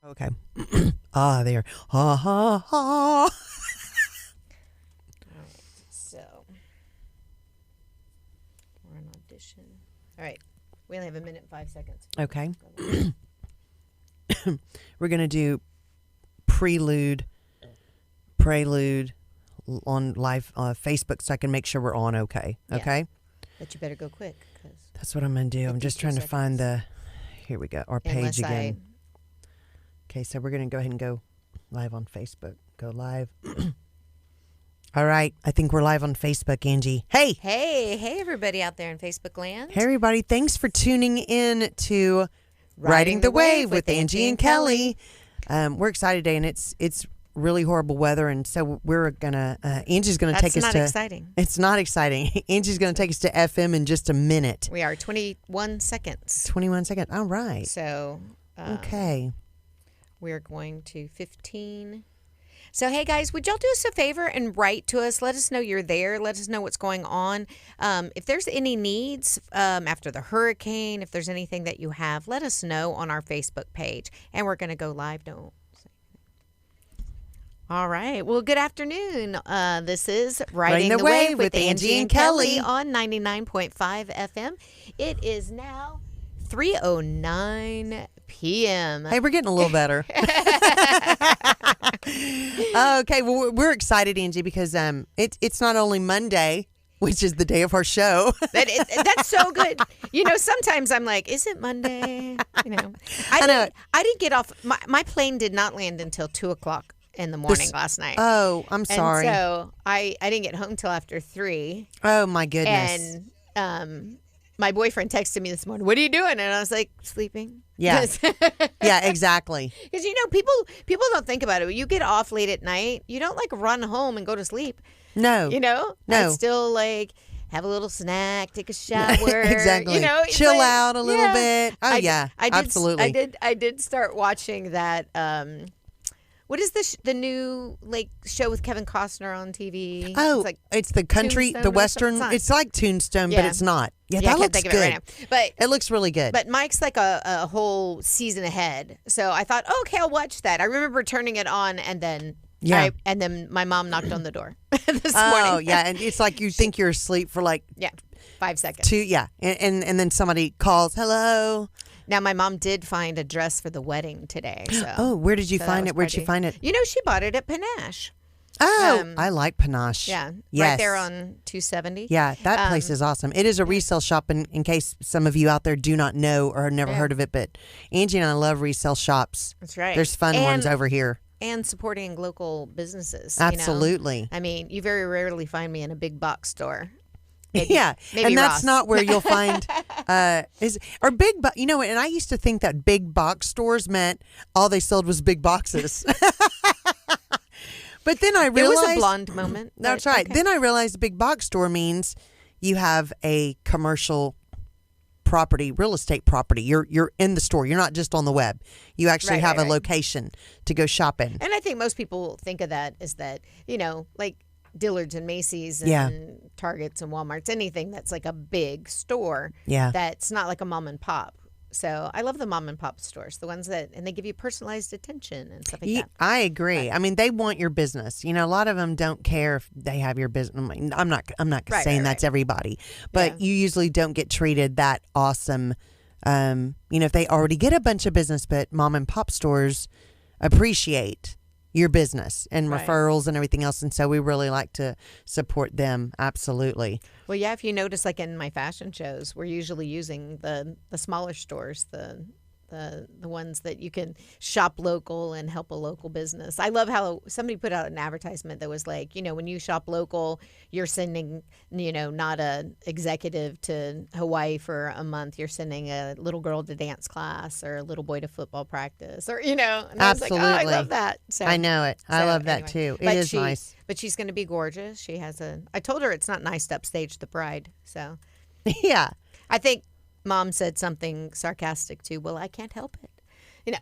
Okay. There. Ha ha ha. So we're on audition. All right. We only have 1 minute and 5 seconds. Okay. We're going to do prelude on live Facebook so I can make sure we're on okay. Yeah. Okay? But you better go quick. That's what I'm going to do. I'm just trying to find here we go, our page again. Okay, so we're going to go ahead and go live on Facebook. Go live. All right. I think we're live on Facebook, Angie. Hey. Hey, everybody out there in Facebook land. Hey, everybody. Thanks for tuning in to Riding the Wave with Angie and Kelly. We're excited today, and it's really horrible weather, and so we're going to, Angie's going to take us to. That's not exciting. It's not exciting. Angie's going to take us to FM in just a minute. We are 21 seconds. 21 seconds. All right. So. Okay. We're going to 15. So, hey, guys, would y'all do us a favor and write to us? Let us know you're there. Let us know what's going on. If there's any needs after the hurricane, if there's anything that you have, let us know on our Facebook page. And we're going to go live. All right. Well, good afternoon. This is Riding the Wave with Angie and Kelly on 99.5 FM. It is now 3:09 p.m. Hey, we're getting a little better. Okay, well, we're excited, Angie, because it's not only Monday, which is the day of our show. That's so good. You know, sometimes I'm like, is it Monday? You know, I didn't get off. My plane did not land until 2:00 in the morning last night. Oh, I'm sorry. And so I didn't get home till after 3. Oh my goodness. And my boyfriend texted me this morning, "What are you doing?" And I was like, "Sleeping." Yeah. Yeah, exactly. Because, you know, people don't think about it. When you get off late at night, you don't like run home and go to sleep. No. You know? No. I'd still like have a little snack, take a shower. Exactly. You know, chill out a little bit. Oh, absolutely. I did start watching that. What is the new like show with Kevin Costner on TV? Oh, it's the country, the Western. It's like Tombstone, but it's not. Yeah, that looks good. Right now. But it looks really good. But Mike's like a whole season ahead, so I thought, okay, I'll watch that. I remember turning it on, and then my mom knocked on the door this morning. Oh, yeah, and it's like you think you're asleep for like 5 seconds. And then somebody calls, hello. Now, my mom did find a dress for the wedding today. So. Oh, where did you find it? Where'd she find it? You know, she bought it at Panache. Oh, I like Panache. Yeah. Yes. Right there on 270. Yeah, that place is awesome. It is a resale shop, in case some of you out there do not know or have never heard of it, but Angie and I love resale shops. That's right. There's fun ones over here. And supporting local businesses. Absolutely. You know? I mean, you very rarely find me in a big box store. Maybe and that's Ross. not where you'll find you know, and I used to think that big box stores meant all they sold was big boxes. But then I realized there was a blonde moment. That's right. Okay. Then I realized a big box store means you have a commercial property, real estate property. You're in the store. You're not just on the web. You actually have a location to go shop in. And I think most people think of that as that, you know, like Dillard's and Macy's and Targets and Walmart's, anything that's like a big store. Yeah. That's not like a mom and pop. So I love the mom and pop stores, the ones and they give you personalized attention and stuff like that. I agree. I mean, they want your business. You know, a lot of them don't care if they have your business. I'm not saying that's everybody, but you usually don't get treated that awesome. You know, if they already get a bunch of business, but mom and pop stores appreciate your business and referrals and everything else. And so we really like to support them. Absolutely. Well, yeah, if you notice, like in my fashion shows, we're usually using the smaller stores, the ones that you can shop local and help a local business. I love how somebody put out an advertisement that was like, you know, when you shop local, you're sending, you know, not a executive to Hawaii for a month. You're sending a little girl to dance class or a little boy to football practice, or, you know. And absolutely. I was like, oh, I love that. So, I know it. I love that too. It is nice. But she's going to be gorgeous. She has I told her it's not nice to upstage the bride. So yeah, I think Mom said something sarcastic too. Well, I can't help it. You know.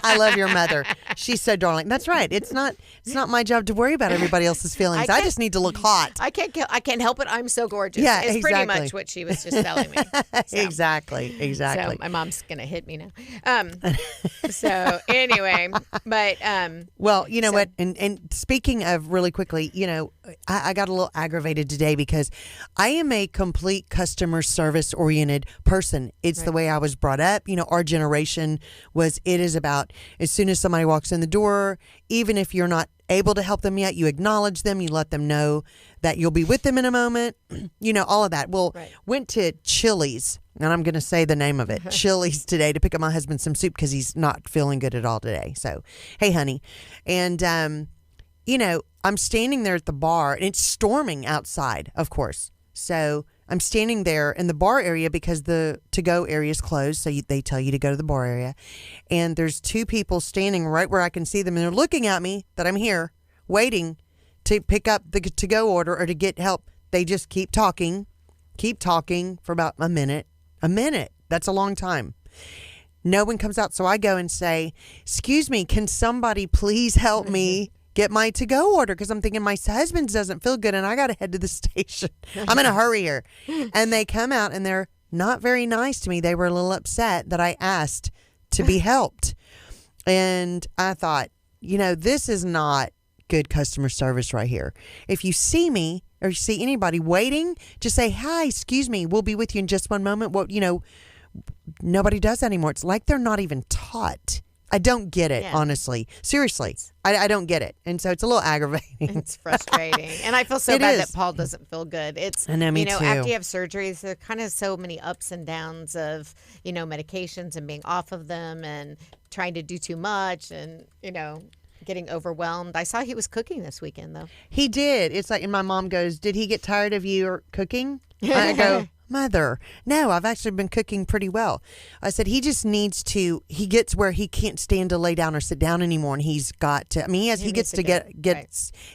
I love your mother. She's so darling. That's right. It's not my job to worry about everybody else's feelings. I just need to look hot. I can't help it. I'm so gorgeous. Yeah, it's exactly. pretty much what she was just telling me. So. Exactly. So my mom's gonna hit me now. So anyway, but well, you know what? And speaking of really quickly, you know, I got a little aggravated today because I am a complete customer service oriented person. It's the way I was brought up. You know, our generation it is about as soon as somebody walks in the door, even if you're not able to help them yet, you acknowledge them, you let them know that you'll be with them in a moment, you know, all of that. Well, went to Chili's, and I'm going to say the name of it, Chili's today, to pick up my husband some soup because he's not feeling good at all today. So, hey, honey. And, you know, I'm standing there at the bar, and it's storming outside, of course. So I'm standing there in the bar area because the to-go area is closed. So they tell you to go to the bar area. And there's two people standing right where I can see them. And they're looking at me that I'm here waiting to pick up the to-go order or to get help. They just keep talking for about a minute. A minute. That's a long time. No one comes out. So I go and say, excuse me, can somebody please help me get my to-go order? Because I'm thinking my husband doesn't feel good and I got to head to the station. I'm in a hurry here. And they come out and they're not very nice to me. They were a little upset that I asked to be helped. And I thought, you know, this is not good customer service right here. If you see me or you see anybody waiting, just say, hi, excuse me, we'll be with you in just one moment. Well, you know, nobody does that anymore. It's like they're not even taught. I don't get it, honestly. Seriously, I don't get it. And so it's a little aggravating. It's frustrating. And I feel so bad that Paul doesn't feel good. It's, I know, me too. After you have surgeries, there are kind of so many ups and downs of, you know, medications and being off of them and trying to do too much and, you know, getting overwhelmed. I saw he was cooking this weekend, though. He did. It's like, and my mom goes, did he get tired of you cooking? I go, Mother, no, I've actually been cooking pretty well. I said, he just needs to, he gets where he can't stand to lay down or sit down anymore. And he's got to, I mean, he gets to get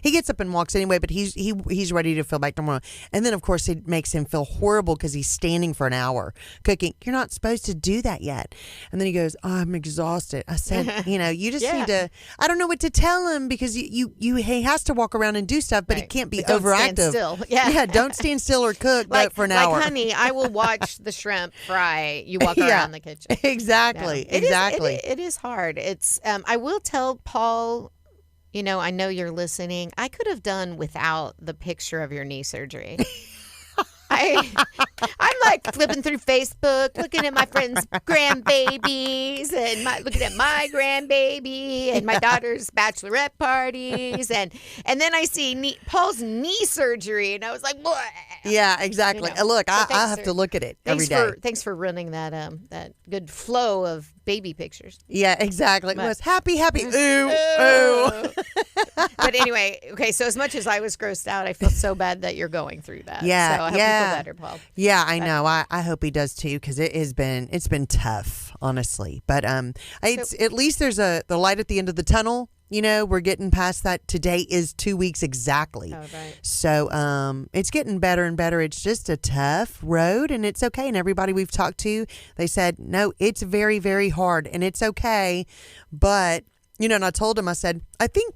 he gets up and walks anyway, but he's ready to feel back to normal. And then, of course, it makes him feel horrible because he's standing for an hour cooking. You're not supposed to do that yet. And then he goes, oh, I'm exhausted. I said, you know, you just need to, I don't know what to tell him because he has to walk around and do stuff, but he can't be overactive. Stand still. Yeah, don't stand still or cook for an hour. Like, honey, I will watch the shrimp fry. You walk around the kitchen. Exactly. No. Exactly. It is hard. It's. I will tell Paul. You know, I know you're listening. I could have done without the picture of your knee surgery. I'm like flipping through Facebook, looking at my friends' grandbabies, and looking at my grandbaby and my daughter's bachelorette parties, and then I see Paul's knee surgery, and I was like, "What?" Yeah, exactly. You know, look, I have to look at it every day. Thanks for running that good flow of baby pictures. Yeah, exactly. It was happy. Ooh. But anyway, okay. So as much as I was grossed out, I feel so bad that you're going through that. Yeah, so I hope you feel better, Paul. Yeah, I know. I hope he does too, because it's been tough, honestly. But it's at least there's the light at the end of the tunnel. You know, we're getting past that. Today is 2 weeks exactly. Oh, right. So it's getting better and better. It's just a tough road, and it's okay. And everybody we've talked to, they said, no, it's very, very hard, and it's okay. But, you know, and I told him, I said, I think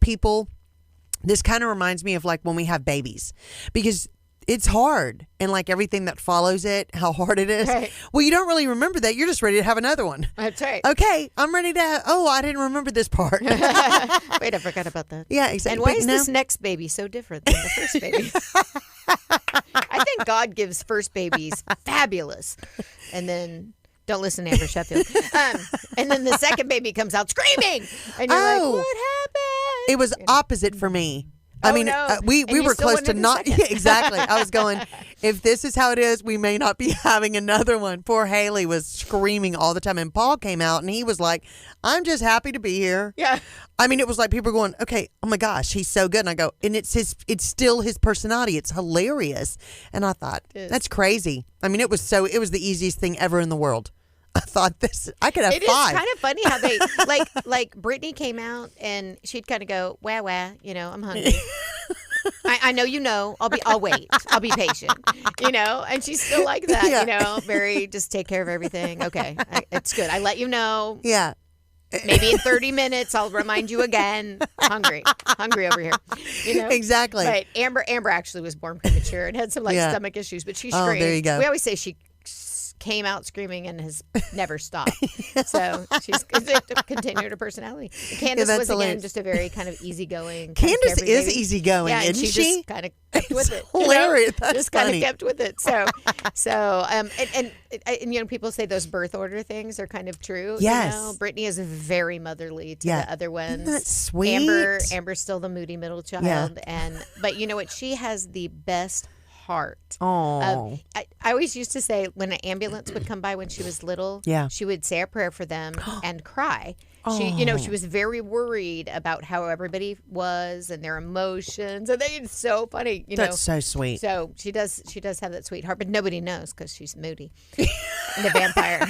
this kind of reminds me of like when we have babies, because it's hard, and like everything that follows it, how hard it is. Right. Well, you don't really remember that. You're just ready to have another one. That's right. Okay, I'm ready to have, I didn't remember this part. Wait, I forgot about that. Yeah, exactly. And why is this next baby so different than the first baby? I think God gives first babies fabulous, and then don't listen to Amber Sheffield. And then the second baby comes out screaming, and you're like, what happened? It was opposite for me. I mean, no. we were close to not. Yeah, exactly. I was going, if this is how it is, we may not be having another one. Poor Haley was screaming all the time. And Paul came out and he was like, I'm just happy to be here. Yeah. I mean, it was like people were going, okay, oh my gosh, he's so good. And I go, and it's still his personality. It's hilarious. And I thought, that's crazy. I mean, it was the easiest thing ever in the world. I thought I could have 5. It is kind of funny how they like Brittany came out and she'd kind of go, wah, wah, you know, I'm hungry. I know you know. I'll wait. I'll be patient. And she's still like that. Very just take care of everything. Okay, it's good. I let you know. Yeah. Maybe in 30 minutes, I'll remind you again. Hungry over here. Exactly. But Amber actually was born premature and had some stomach issues, but she screamed. Oh, there you go. We always say she came out screaming and has never stopped. So she's continued her personality. And Candace was hilarious. Again just a very kind of easygoing. Candace is easygoing, and isn't she? Just kind of kept with it. Hilarious. That's just funny. kind of kept with it. So and people say those birth order things are kind of true. Yes. Brittany is very motherly to the other ones. Isn't that sweet? Amber's still the moody middle child. Yeah. But you know what? She has the best heart. Oh. I always used to say when an ambulance would come by when she was little, she would say a prayer for them and cry. She was very worried about how everybody was and their emotions, and it's so funny. That's so sweet. So she does have that sweet heart, but nobody knows because she's moody. And a vampire.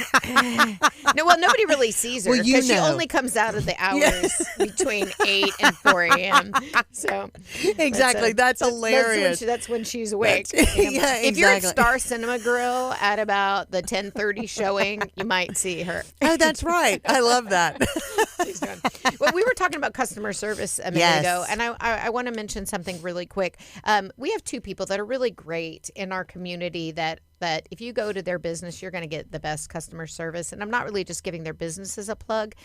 Nobody really sees her because she only comes out of the hours between 8 and 4 a.m. So exactly, that's hilarious. That's when she's awake. Yeah, If you're at Star Cinema Grill at about the 10:30 showing, you might see her. Oh, that's right. I love that. She's done. Well, we were talking about customer service a minute ago, and I want to mention something really quick. We have two people that are really great in our community that if you go to their business, you're going to get the best customer service. And I'm not really just giving their business as a plug,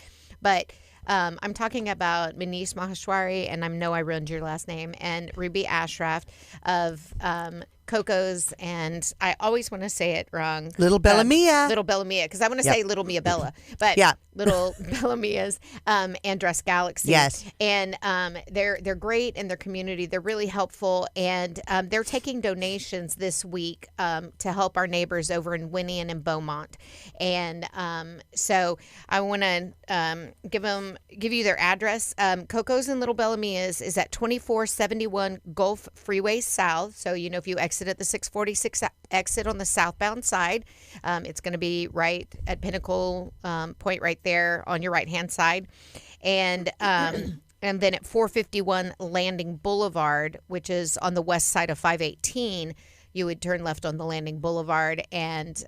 but I'm talking about Manish Maheshwari, and I know I ruined your last name, and Ruby Ashraf of Coco's, and I always want to say it wrong. Little Bella Mia. Little Bella Mia, because I want to say Little Mia Bella, but Little Bella Mia's and Dress Galaxy. Yes. And they're great in their community. They're really helpful, and they're taking donations this week to help our neighbors over in Winnie and in Beaumont. And so I want to give you their address. Coco's and Little Bella Mia's is at 2471 Gulf Freeway South. So if you exit at the 646 exit on the southbound side, it's going to be right at Pinnacle Point right there on your right-hand side. And then at 451 Landing Boulevard, which is on the west side of 518, you would turn left on the Landing Boulevard, and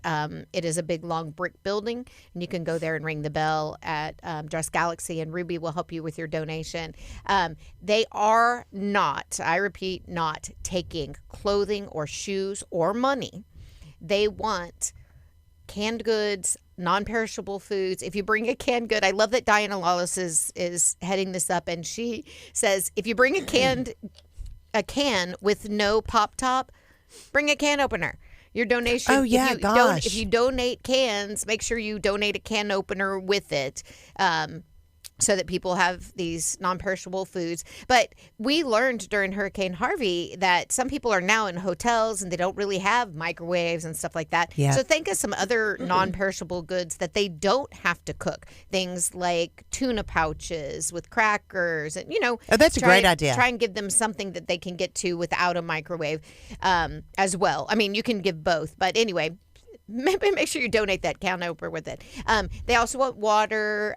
it is a big, long brick building, and you can go there and ring the bell at Dress Galaxy, and Ruby will help you with your donation. They are not, I repeat, not taking clothing or shoes or money. They want canned goods, non-perishable foods. If you bring a canned good, I love that Diana Lawless is heading this up, and she says, if you bring a can with no pop top, bring a can opener. Your donation. Oh, yeah, gosh. If you donate cans, make sure you donate a can opener with it. So that people have these non-perishable foods. But we learned during Hurricane Harvey that some people are now in hotels and they don't really have microwaves and stuff like that. Yeah. So think of some other non-perishable goods that they don't have to cook. Things like tuna pouches with crackers. And, Oh, that's a great idea. Try and give them something that they can get to without a microwave as well. I mean, you can give both. But anyway, make sure you donate that can opener with it. They also want water,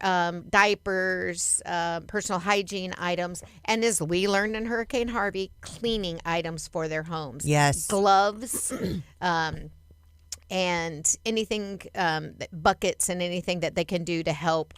diapers, personal hygiene items, and as we learned in Hurricane Harvey, cleaning items for their homes. Yes. Gloves, and anything, buckets and anything that they can do to help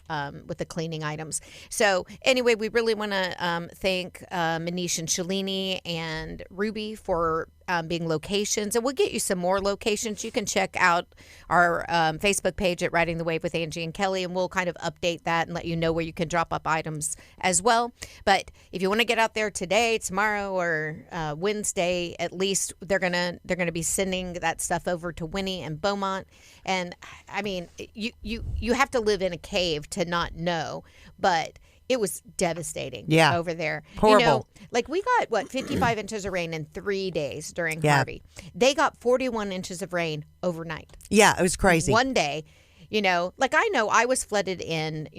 with the cleaning items. So anyway, we really want to thank Manish and Shalini and Ruby for being locations, and we'll get you some more locations. You can check out our Facebook page at Riding the Wave with Angie and Kelly, and we'll kind of update that and let you know where you can drop up items as well. But if you want to get out there today, tomorrow, or Wednesday, at least they're gonna be sending that stuff over to Winnie and Beaumont. And I mean, you have to live in a cave to not know, but it was devastating over there. Horrible. Like we got, 55 inches of rain in 3 days during Harvey. They got 41 inches of rain overnight. Yeah, it was crazy. One day, like I know I was flooded in,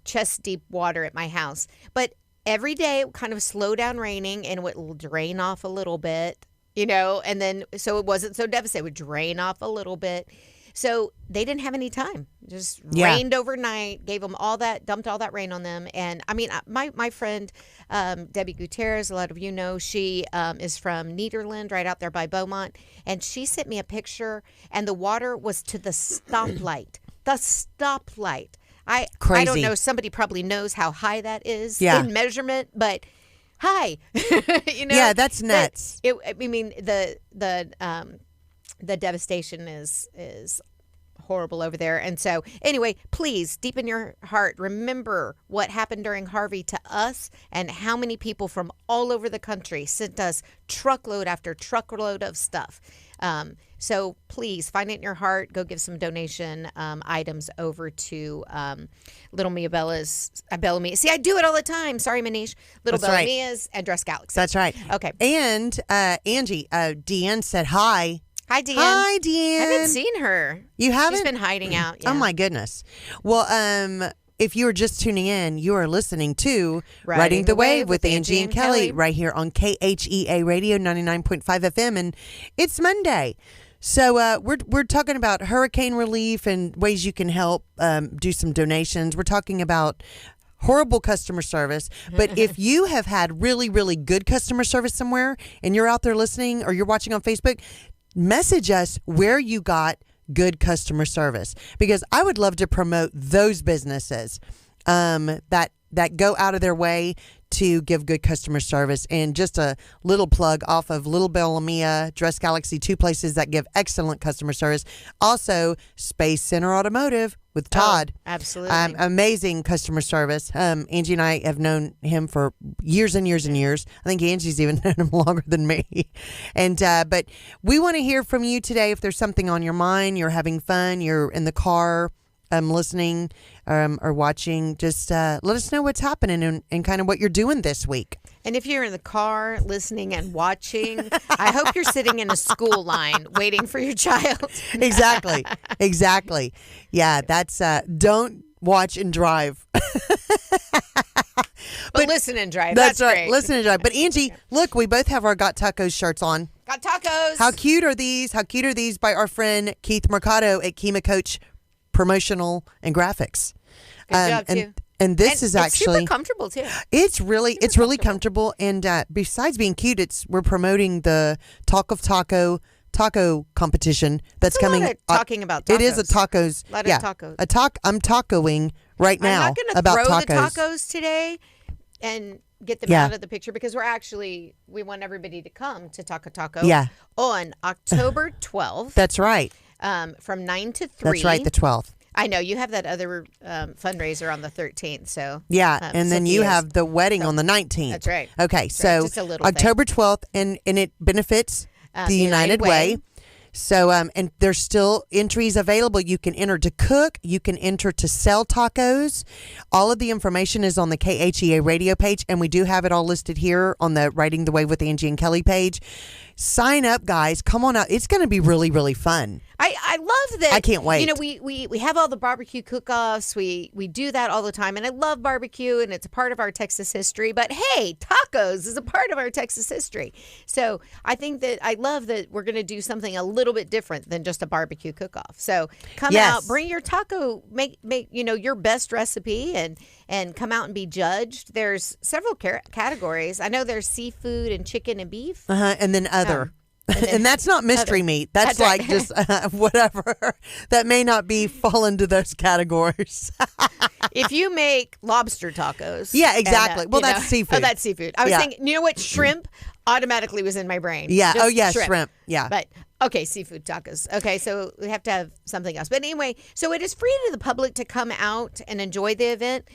chest deep water at my house. But every day it would kind of slow down raining and it would drain off a little bit, and then so it wasn't so devastating. It would drain off a little bit. So they didn't have any time. Just rained overnight, gave them all that, dumped all that rain on them. And I mean, my friend, Debbie Gutierrez, a lot of you know, she is from Nederland, right out there by Beaumont. And she sent me a picture, and the water was to the stoplight. The stoplight. I don't know. Somebody probably knows how high that is in measurement, but high. Yeah, that's nuts. I mean, the devastation is horrible over there. And so anyway, please, deep in your heart, remember what happened during Harvey to us and how many people from all over the country sent us truckload after truckload of stuff. So please find it in your heart. Go give some donation items over to Little Mia Bella's Bella Mia. See, I do it all the time. Sorry, Manish. Little Bella Mia's and Dress Galaxy. That's right. Okay. And Angie, Deanne said hi. Hi, Deanne. Hi, Deanne. I haven't seen her. You haven't? She's been hiding out. Yeah. Oh, my goodness. Well, if you are just tuning in, you are listening to Riding the Wave with Angie and Kelly right here on KHEA Radio 99.5 FM. And it's Monday. So we're talking about hurricane relief and ways you can help do some donations. We're talking about horrible customer service. But if you have had really, really good customer service somewhere and you're out there listening or you're watching on Facebook, message us where you got good customer service, because I would love to promote those businesses that go out of their way to give good customer service. And just a little plug off of Little Bella Mia, Dress Galaxy, two places that give excellent customer service. Also, Space Center Automotive with Todd. Oh, absolutely. Amazing customer service. Angie and I have known him for years and years and years. I think Angie's even known him longer than me. And but we want to hear from you today. If there's something on your mind, you're having fun, you're in the car, listening or watching, just let us know what's happening and kind of what you're doing this week. And if you're in the car listening and watching, I hope you're sitting in a school line waiting for your child. Exactly. Yeah, that's don't watch and drive. But listen and drive. That's right. Great. Listen and drive. But Angie, look, we both have our Got Tacos shirts on. Got tacos. How cute are these? How cute are these by our friend Keith Mercado at KHEA Coach Promotional and Graphics. Good job, too. And this is actually super comfortable too. It's really comfortable. And besides being cute, we're promoting the Talk of Taco competition that's coming. Talking about tacos. It is a tacos. A lot of tacos. I'm tacoing right now. I'm not about throw tacos. the tacos today and get them out of the picture, because we want everybody to come to Taco Taco on October 12th. That's right. From 9 to 3. That's right, the 12th. I know you have that other fundraiser on the 13th, so and then you have the wedding on the 19th. That's right. Okay, so just a little October 12th, and it benefits the United Way. So, and there's still entries available. You can enter to cook. You can enter to sell tacos. All of the information is on the KHEA radio page, and we do have it all listed here on the Riding the Wave with Angie and Kelly page. Sign up, guys. Come on out. It's going to be really, really fun. I love that. I can't wait. You know, we have all the barbecue cook-offs. We do that all the time, and I love barbecue, and it's a part of our Texas history. But hey, tacos is a part of our Texas history. So I think that I love that we're going to do something a little bit different than just a barbecue cook-off. So come out, bring your taco, make your best recipe, and come out and be judged. There's several categories. I know there's seafood and chicken and beef. And then other. And that's not mystery meat. That's like right. Just whatever. That may not fall into those categories. If you make lobster tacos. Yeah, exactly. Well, that's seafood. Oh, that's seafood. I was thinking, you know what? Shrimp automatically was in my brain. Yeah. Just shrimp. Yeah. But, okay, seafood tacos. Okay, so we have to have something else. But anyway, so it is free to the public to come out and enjoy the event.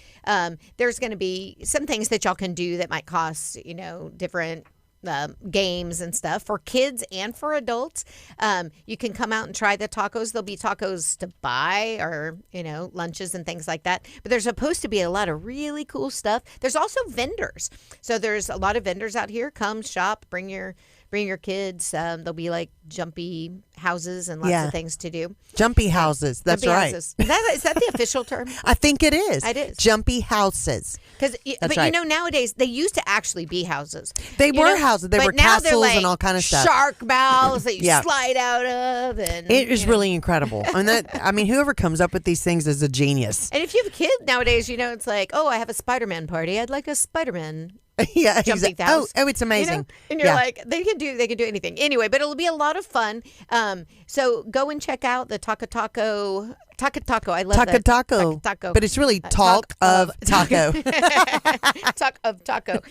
There's going to be some things that y'all can do that might cost, different games and stuff for kids and for adults. You can come out and try the tacos. There'll be tacos to buy or, lunches and things like that. But there's supposed to be a lot of really cool stuff. There's also vendors. So there's a lot of vendors out here. Come shop, bring your bring your kids. There'll be like jumpy houses and lots of things to do. Jumpy houses. That's jumpy right. Houses. Is that the official term? I think it is. It is. Jumpy houses. But you know, nowadays they used to actually be houses. They were houses. They were castles and all kind of stuff. Shark mouths that you slide out of, and it is really incredible. I mean, whoever comes up with these things is a genius. And if you have a kid nowadays, you know, it's like, oh, I have a Spider-Man party. I'd like a Spider-Man. Yeah, jumping house. Oh, it's amazing. You know? And you're like, they can do anything. Anyway, but it'll be a lot of fun. So go and check out the Taco. I love that. Taco. But it's really talk of taco. Talk of taco.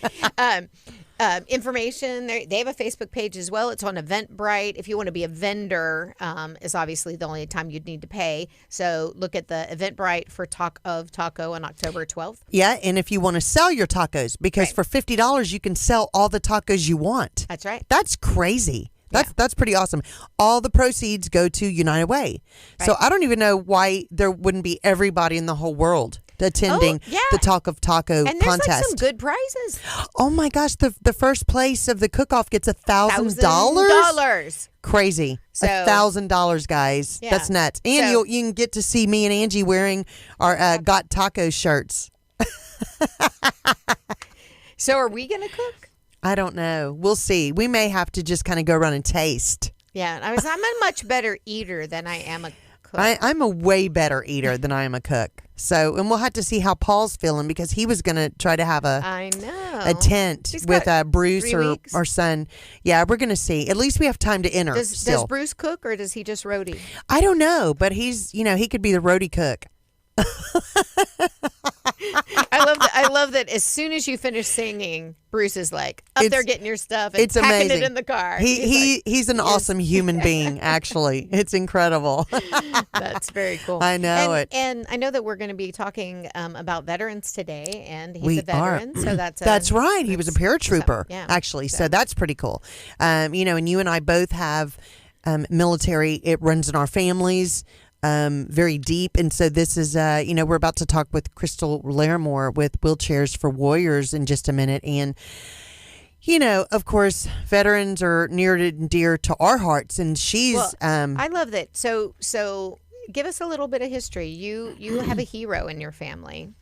Information. They have a Facebook page as well. It's on Eventbrite. If you want to be a vendor, is obviously the only time you'd need to pay. So look at the Eventbrite for Talk of Taco on October 12th. Yeah, and if you want to sell your tacos, because for $50 you can sell all the tacos you want. That's right. That's crazy. That's pretty awesome. All the proceeds go to United Way. Right. So I don't even know why there wouldn't be everybody in the whole world attending the Talk of Taco contest. And there's like some good prizes. Oh my gosh, the first place of the cook-off gets $1,000. Crazy. So, $1,000, guys. Yeah. That's nuts. And you can get to see me and Angie wearing our Got Tacos shirts. So are we going to cook? I don't know. We'll see. We may have to just kind of go around and taste. Yeah, I'm a much better eater than I am a cook. I'm a way better eater than I am a cook. So, and we'll have to see how Paul's feeling, because he was going to try to have a tent with Bruce or our son. Yeah, we're going to see. At least we have time to enter. Does Bruce cook, or does he just roadie? I don't know, but he's, he could be the roadie cook. I love that as soon as you finish singing, Bruce is like up there getting your stuff and packing amazing. It in the car. He's an awesome human being, actually. It's incredible. That's very cool. I know it. And I know that we're going to be talking about veterans today, and he's a veteran. So that's right. He was a paratrooper, actually. So that's pretty cool. And you and I both have military. It runs in our families. Very deep. And so this is, we're about to talk with Crystal Larimore with Wheelchairs for Warriors in just a minute. And, of course, veterans are near and dear to our hearts. And she's... I love that. So give us a little bit of history. You have a hero in your family.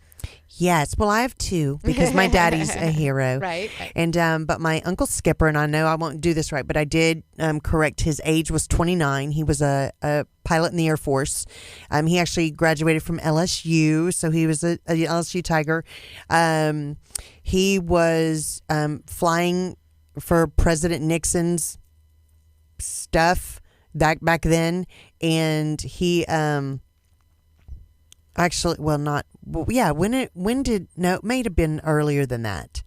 Yes, well, I have two, because my daddy's a hero. Right. And but my Uncle Skipper, and I know I won't do this right, but I did correct his age, was 29. He was a pilot in the Air Force. He actually graduated from LSU, so he was a LSU Tiger. He was flying for President Nixon's stuff back then, and he actually, well, not, well, yeah. It may have been earlier than that,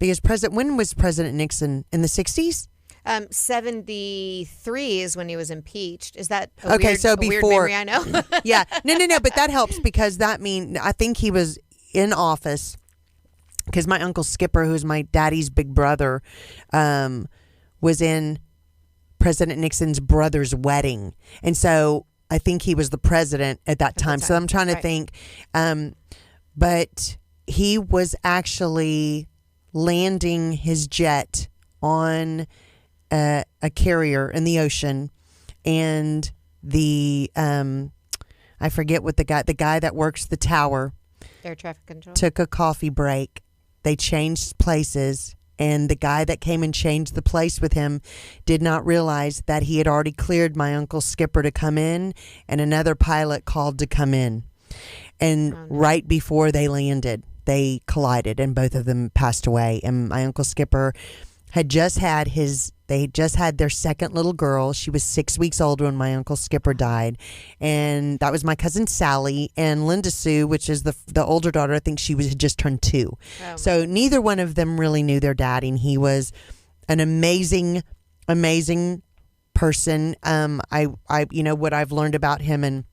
because when was President Nixon, in the 60s? 73 is when he was impeached. Is that okay? So before, weird memory, I know. Yeah, no, but that helps, because I think he was in office, because my Uncle Skipper, who's my daddy's big brother, was in President Nixon's brother's wedding, and so I think he was the president at that time. So I'm trying to think. But he was actually landing his jet on a carrier in the ocean. And I forget what the guy that works the tower. Air traffic control. Took a coffee break. They changed places. And the guy that came and changed the place with him did not realize that he had already cleared my Uncle Skipper to come in, and another pilot called to come in. And right before they landed, they collided, and both of them passed away. And my Uncle Skipper had just had their second little girl. She was 6 weeks old when my Uncle Skipper died. And that was my cousin Sally, and Linda Sue, which is the older daughter. I think she had just turned 2. So neither one of them really knew their daddy, and he was an amazing, amazing person. I what I've learned about him and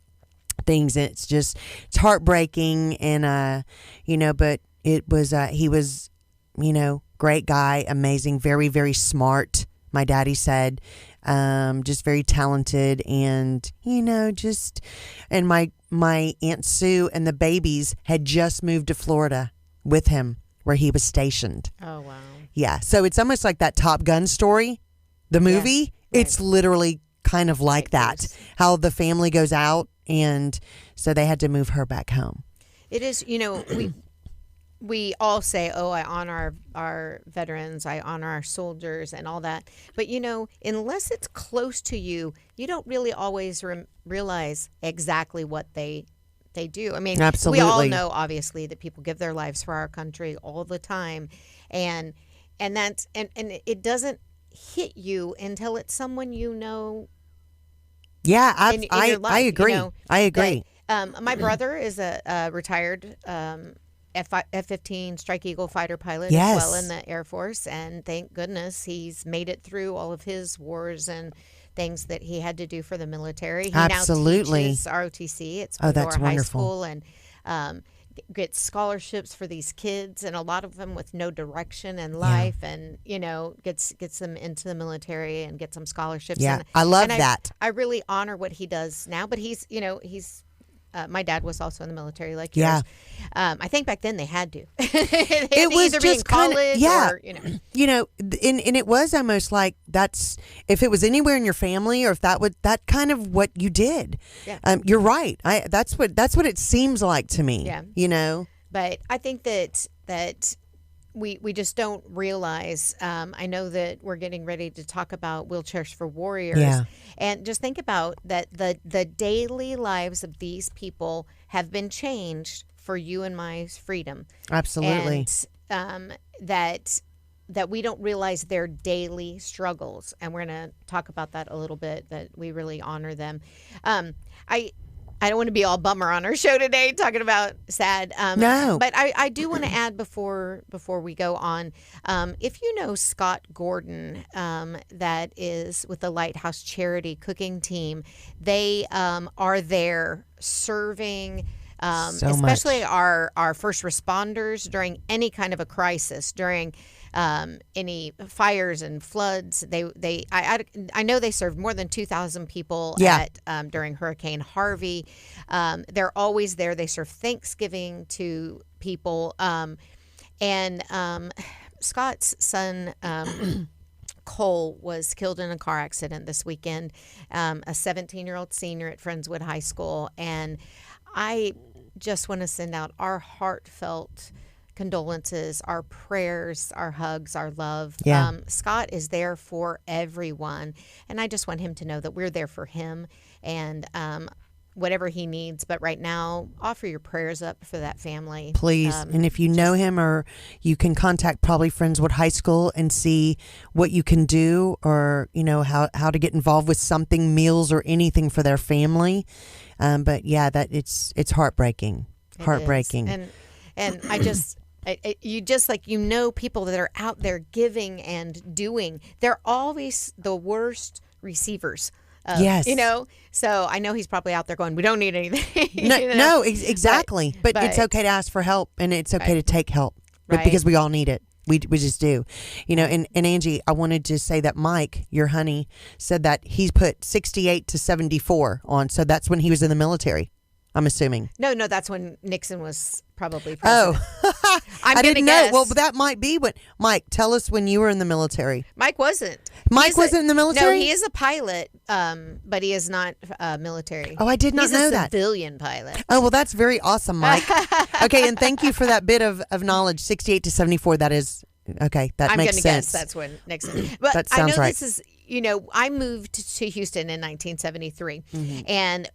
things, it's heartbreaking, and but it was he was, great guy, amazing, very, very smart. My daddy said, just very talented, and and my Aunt Sue and the babies had just moved to Florida with him, where he was stationed. Oh wow! Yeah, so it's almost like that Top Gun story. the movie, it's literally kind of like that. How the family goes out, and so they had to move her back home. It is, we all say, oh, I honor our veterans, I honor our soldiers and all that. But, unless it's close to you, you don't really always realize exactly what they do. I mean, absolutely. We all know, obviously, that people give their lives for our country all the time. And that's, and it doesn't hit you until it's someone you know. Yeah, I agree. I agree. My brother is a retired F-15 Strike Eagle fighter pilot yes. as well in the Air Force, and thank goodness he's made it through all of his wars and things that he had to do for the military. He absolutely. now teaches ROTC at that's High wonderful. School, and gets scholarships for these kids, and a lot of them with no direction in life, and gets them into the military and gets them scholarships. Yeah, and, I love that. I really honor what he does now, but he's my dad was also in the military, like yours. I think back then they had to. It was either just be in college or and it was almost like that's if it was anywhere in your family, or if that kind of what you did. Yeah. You're right. That's what it seems like to me. Yeah. But I think that we just don't realize. I know that we're getting ready to talk about wheelchairs for warriors, and just think about that the daily lives of these people have been changed for you and my freedom. Absolutely, and that we don't realize their daily struggles, and we're going to talk about that a little bit. That we really honor them. I don't want to be all bummer on our show today talking about sad. No. But I do want to add before we go on, if you know Scott Gordon, that is with the Lighthouse Charity Cooking Team, they are there serving especially our first responders during any kind of a crisis, during any fires and floods. I know they served more than 2,000 people during Hurricane Harvey. They're always there. They serve Thanksgiving to people. And Scott's son Cole was killed in a car accident this weekend, a 17-year-old senior at Friendswood High School. And I just want to send out our heartfelt condolences, our prayers, our hugs, our love. Scott is there for everyone, and I just want him to know that we're there for him, and whatever he needs. But right now, offer your prayers up for that family, please. And if you know him, or you can contact probably Friendswood High School and see what you can do, or how to get involved with something, meals or anything for their family. But that it's heartbreaking. Heartbreaking. And I just people that are out there giving and doing, they're always the worst receivers. Yes. So I know he's probably out there going, we don't need anything. No, exactly. But it's okay to ask for help, and it's okay to take help, but because we all need it. We just do. And Angie, I wanted to say that Mike, your honey, said that he's put 68 to 74 on. So that's when he was in the military, I'm assuming. No, that's when Nixon was probably president. Oh, I didn't know. Well, that might be what. Mike, tell us when you were in the military. Mike wasn't. Mike wasn't in the military? No, he is a pilot, but he is not military. Oh, I did not know that. He's a civilian pilot. Oh, well, that's very awesome, Mike. Okay, and thank you for that bit of knowledge. 68 to 74, that is, okay, that makes sense. I'm going to guess that's when Nixon. But that sounds right. This is, I moved to Houston in 1973, and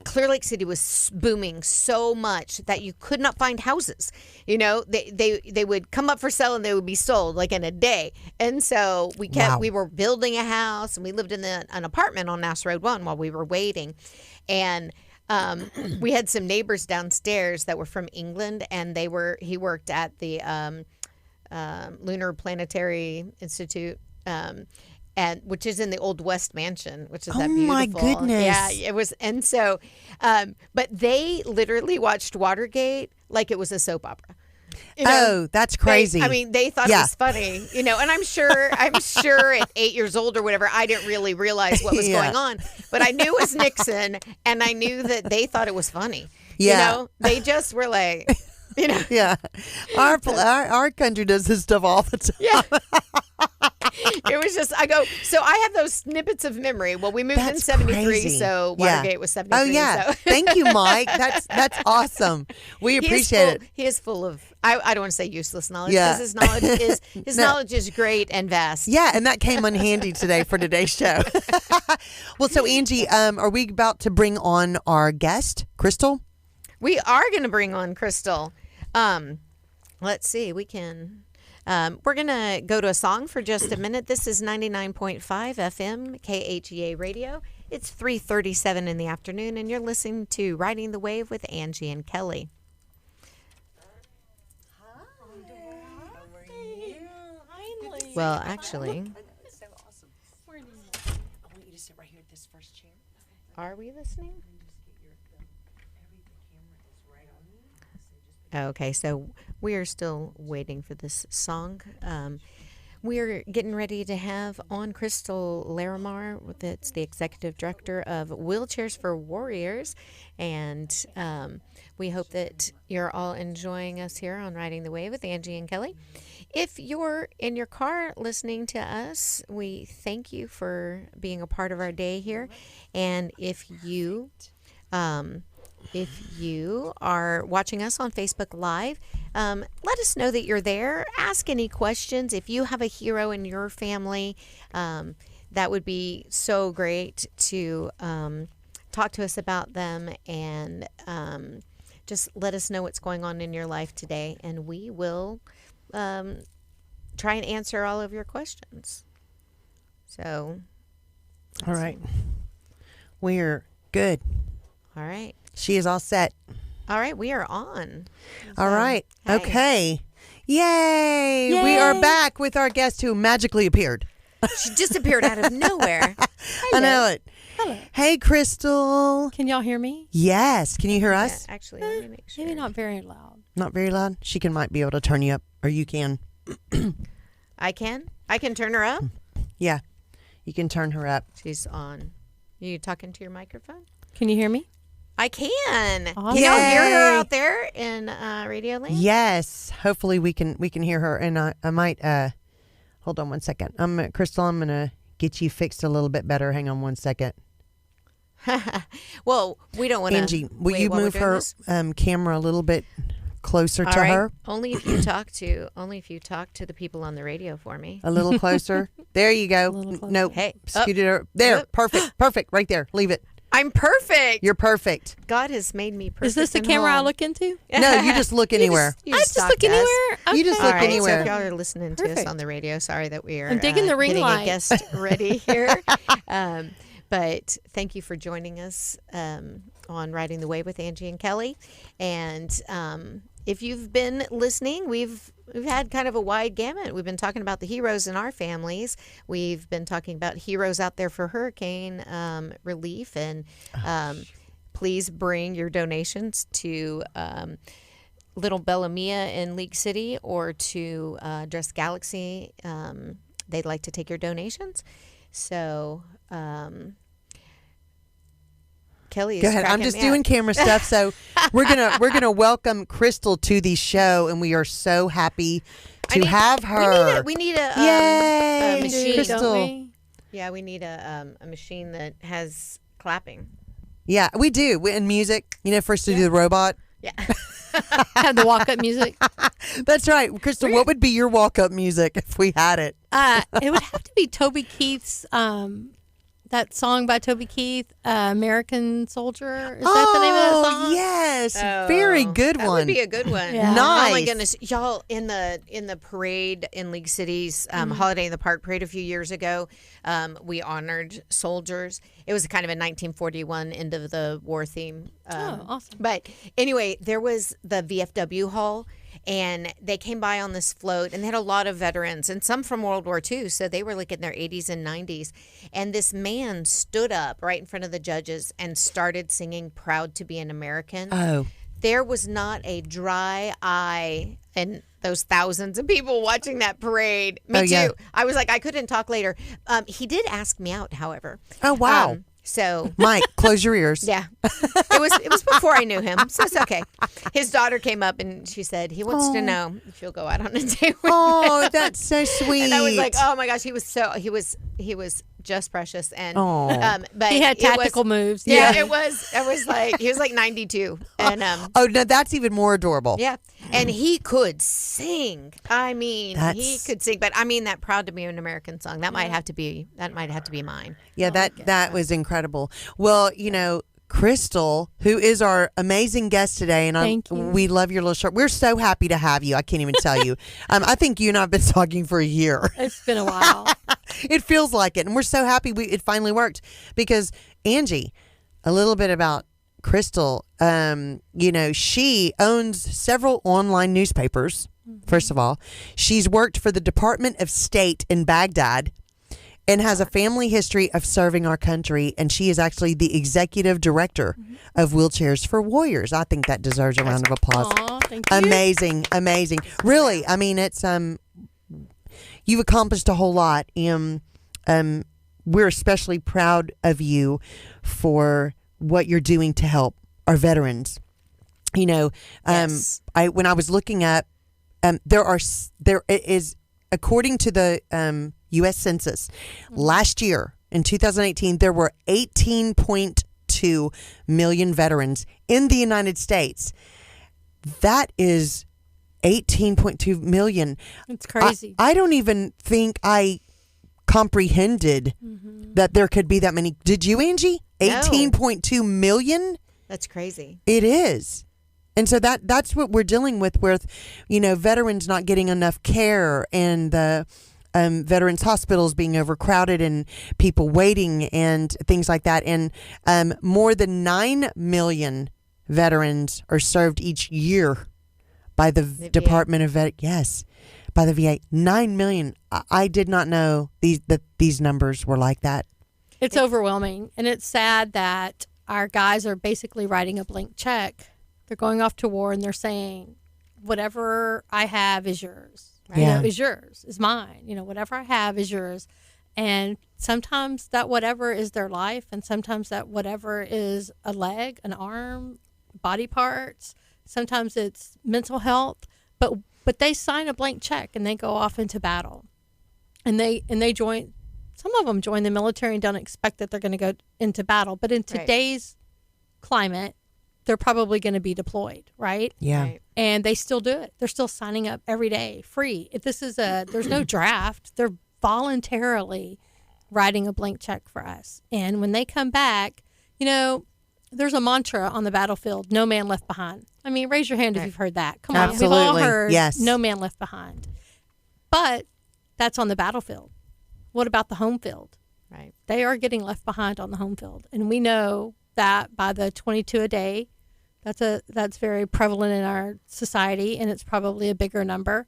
Clear Lake City was booming so much that you could not find houses. They would come up for sale and they would be sold like in a day. And so we were building a house, and we lived in an apartment on Nass Road 1 while we were waiting. And we had some neighbors downstairs that were from England, and he worked at the Lunar Planetary Institute. And which is in the Old West Mansion, which is that beautiful. Oh my goodness! Yeah, it was, and so, but they literally watched Watergate like it was a soap opera. Oh, that's crazy! They thought it was funny, and I'm sure at 8 years old or whatever, I didn't really realize what was going on, but I knew it was Nixon, and I knew that they thought it was funny. Yeah, they just were like, Yeah, our country does this stuff all the time. Yeah. It was just, I go, so I have those snippets of memory. Well, we moved in 73, crazy. so Watergate was 73. Oh, yeah. So. Thank you, Mike. That's awesome. We appreciate it. He is full of, I don't want to say useless knowledge, because his knowledge is great and vast. Yeah, and that came unhandy today for today's show. Well, so Angie, are we about to bring on our guest, Crystal? We are going to bring on Crystal. Let's see, we can... we're going to go to a song for just a minute. This is 99.5 FM, KHEA Radio. It's 3:37 in the afternoon, and you're listening to Riding the Wave with Angie and Kelly. Hi. How are you? Well, actually... So awesome. I want you to sit right here at this first chair. Are we listening? Okay, so we are still waiting for this song. We're getting ready to have on Crystal Larimar, that's the executive director of Wheelchairs for Warriors, and we hope that you're all enjoying us here on Riding the Wave with Angie and Kelly. If you're in your car listening to us, we thank you for being a part of our day here, and if you are watching us on Facebook Live, let us know that you're there. Ask any questions. If you have a hero in your family, that would be so great to talk to us about them, and just let us know what's going on in your life today, and we will try and answer all of your questions. So, all right. We're good. All right. She is all set. All right, we are on. All right. Hey. Okay. Yay! We are back with our guest who magically appeared. She just appeared out of nowhere. I know it. Hello. Hey, Crystal. Can y'all hear me? Yes. Can you hear us? Yeah, actually, let me make sure. Maybe not very loud. Not very loud? She might be able to turn you up, or you can. I can turn her up. Yeah. You can turn her up. She's on. You talking to your microphone? Can you hear me? I can. Awesome. Can y'all hear her Yay. out there in Radio Land? Yes. Hopefully we can hear her. And I might hold on one second. Crystal, I'm gonna get you fixed a little bit better. Hang on one second. Well, we don't want to. Angie, will you move her camera a little bit closer to her? Only if you talk to the people on the radio for me. A little closer. There you go. No, Hey, scoot it over. There. Perfect. Right there. Leave it. I'm perfect. You're perfect. God has made me perfect. Is this the and camera I whole. look into? No, you just look anywhere. You I just talk look to us. anywhere. You just Okay. look All right, anywhere. So if y'all are listening to us Perfect. on the radio, sorry that we are I'm digging the ring getting light. a guest ready here. But thank you for joining us on Riding the Wave with Angie and Kelly. And if you've been listening, we've had kind of a wide gamut. We've been talking about the heroes in our families. We've been talking about heroes out there for hurricane relief. And please bring your donations to Little Bellamia in League City or to Dress Galaxy. They'd like to take your donations. So, Kelly is Go ahead. I'm cracking just me doing up. camera stuff. So we're gonna welcome Crystal to the show, and we are so happy to have her. We need a Yay, machine. Crystal. Don't we? Yeah, we need a machine that has clapping. Yeah, we do. In music, for us to do the robot. Yeah. Have the walk-up music. That's right, Crystal. What would be your walk-up music if we had it? It would have to be Toby Keith's, that song by Toby Keith, American Soldier. Is that the name of that song? Yes, very good That one. would be a good one. Yeah. Oh my Nice. goodness, y'all! In the parade in League City's Holiday in the Park parade a few years ago, we honored soldiers. It was kind of a 1941 end of the war theme. Awesome. But anyway, there was the VFW hall, and they came by on this float, and they had a lot of veterans and some from World War II. So they were like in their 80s and 90s. And this man stood up right in front of the judges and started singing "Proud to Be an American." Oh, There was not a dry eye in those thousands of people watching that parade. Me Oh, too. yeah. I was like, I couldn't talk later. He did ask me out, however. Oh, wow. So Mike, close your ears. yeah, it was before I knew him, so it's okay. His daughter came up and she said he wants to know if you'll go out on a date with Oh, him. that's so sweet. And I was like, oh my gosh, he was just precious. And but He had tactical moves. Yeah, it was. I was like, he was like 92, and oh no, that's even more adorable. yeah, and he could sing. I mean, he That's- could sing. But I mean, that "Proud to Be an American" song that might have to be mine. Yeah, that was incredible. Well, Crystal, who is our amazing guest today, and Thank you. we love your little shirt. We're so happy to have you. I can't even tell you. I think you and I have been talking for a year. It's been a while. It feels like it, and we're so happy it finally worked because Angie, a little bit about Crystal. She owns several online newspapers. First of all, she's worked for the Department of State in Baghdad and has a family history of serving our country. And she is actually the executive director of Wheelchairs for Warriors. I think that deserves a round of applause. Aw, thank you. Amazing. Really, I mean, it's you've accomplished a whole lot, and we're especially proud of you for what you're doing to help our veterans. Yes. When I was looking up, there is, according to the U.S. Census, last year in 2018 there were 18.2 million veterans in the United States. That is 18.2 million. It's crazy. I don't even think I comprehended that there could be that many. Did you, Angie? No. 18.2 million? That's crazy. It is. And so that's what we're dealing with veterans not getting enough care, and the veterans hospitals being overcrowded and people waiting and things like that. And more than 9 million veterans are served each year by the Department of by the VA. 9 million. I did not know these numbers were like that. It's overwhelming, and it's sad that our guys are basically writing a blank check. They're going off to war, and they're saying, whatever I have is yours. Right? Yeah. Is yours, is mine. Whatever I have is yours. And sometimes that whatever is their life, and sometimes that whatever is a leg, an arm, body parts. Sometimes it's mental health. But they sign a blank check, and they go off into battle. And they join. Some of them join the military and don't expect that they're going to go into battle. But in today's climate, they're probably going to be deployed, right? Yeah. Right. And they still do it. They're still signing up every day, free. If this is there's no draft, they're voluntarily writing a blank check for us. And when they come back, there's a mantra on the battlefield: no man left behind. I mean, raise your hand if you've heard that. Come on, we've all heard no man left behind. But that's on the battlefield. What about the home field? Right. They are getting left behind on the home field. And we know that by the 22 a day, that's very prevalent in our society, and it's probably a bigger number.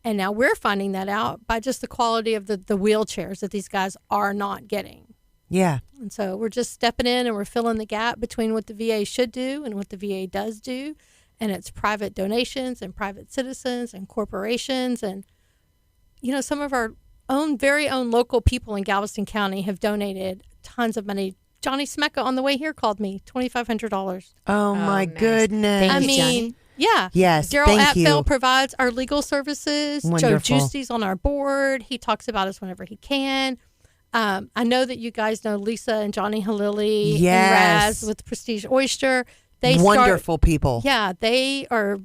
And now we're finding that out by just the quality of the wheelchairs that these guys are not getting. Yeah. And so we're just stepping in, and we're filling the gap between what the VA should do and what the VA does do. And it's private donations and private citizens and corporations. And, some of our very own local people in Galveston County have donated tons of money. Johnny Smecca on the way here called me $2,500. Oh my nice. goodness. Thank I you, mean, Johnny. yeah. Yes, Daryl thank you. Atfeld provides our legal services. Wonderful. Joe Juicy's on our board. He talks about us whenever he can. I know that you guys know Lisa and Johnny Halili and Raz with Prestige Oyster. Wonderful people. Yeah, they are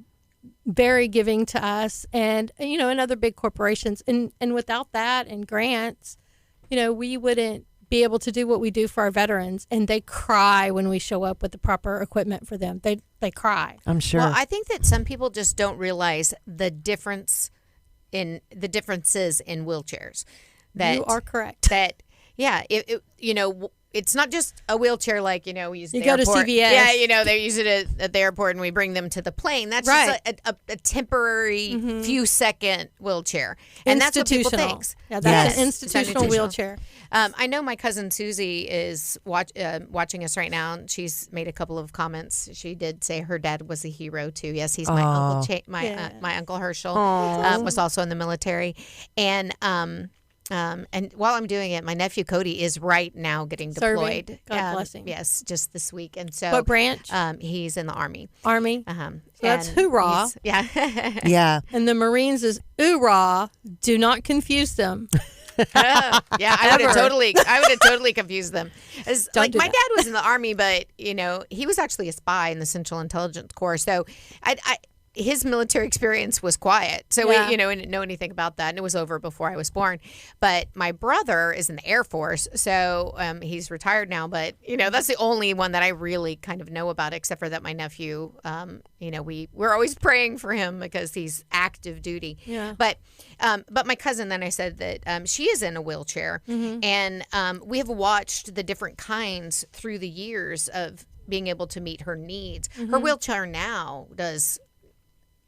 very giving to us, and and other big corporations. And without that and grants, we wouldn't be able to do what we do for our veterans. And they cry when we show up with the proper equipment for them. They cry. I'm sure. Well, I think that some people just don't realize the differences in wheelchairs. That You are correct. That it's not just a wheelchair like we use. You at the go to airport. CVS. Yeah, they use it at the airport, and we bring them to the plane. That's Right. just a temporary few second wheelchair, and that's what people Institutional. think. Yeah, that's Yes. an institutional wheelchair. I know my cousin Susie is watching us right now, and she's made a couple of comments. She did say her dad was a hero too. Yes, he's my uncle. My uncle Herschel was also in the military, and And while I'm doing it, my nephew Cody is right now getting Serving. deployed. God bless him. Yes, just this week. And so, What branch? He's in the Army. Army. So that's hoorah. Yeah. Yeah. And the Marines is oorah. Do not confuse them. Yeah, I would have totally confused them. Like my dad was in the Army, but he was actually a spy in the Central Intelligence Corps. So his military experience was quiet. So we didn't know anything about that, and it was over before I was born. But my brother is in the Air Force, so he's retired now. But that's the only one that I really kind of know about, except for that my nephew. We're always praying for him because he's active duty. Yeah. But my cousin, then I said that she is in a wheelchair, and we have watched the different kinds through the years of being able to meet her needs. Her wheelchair now does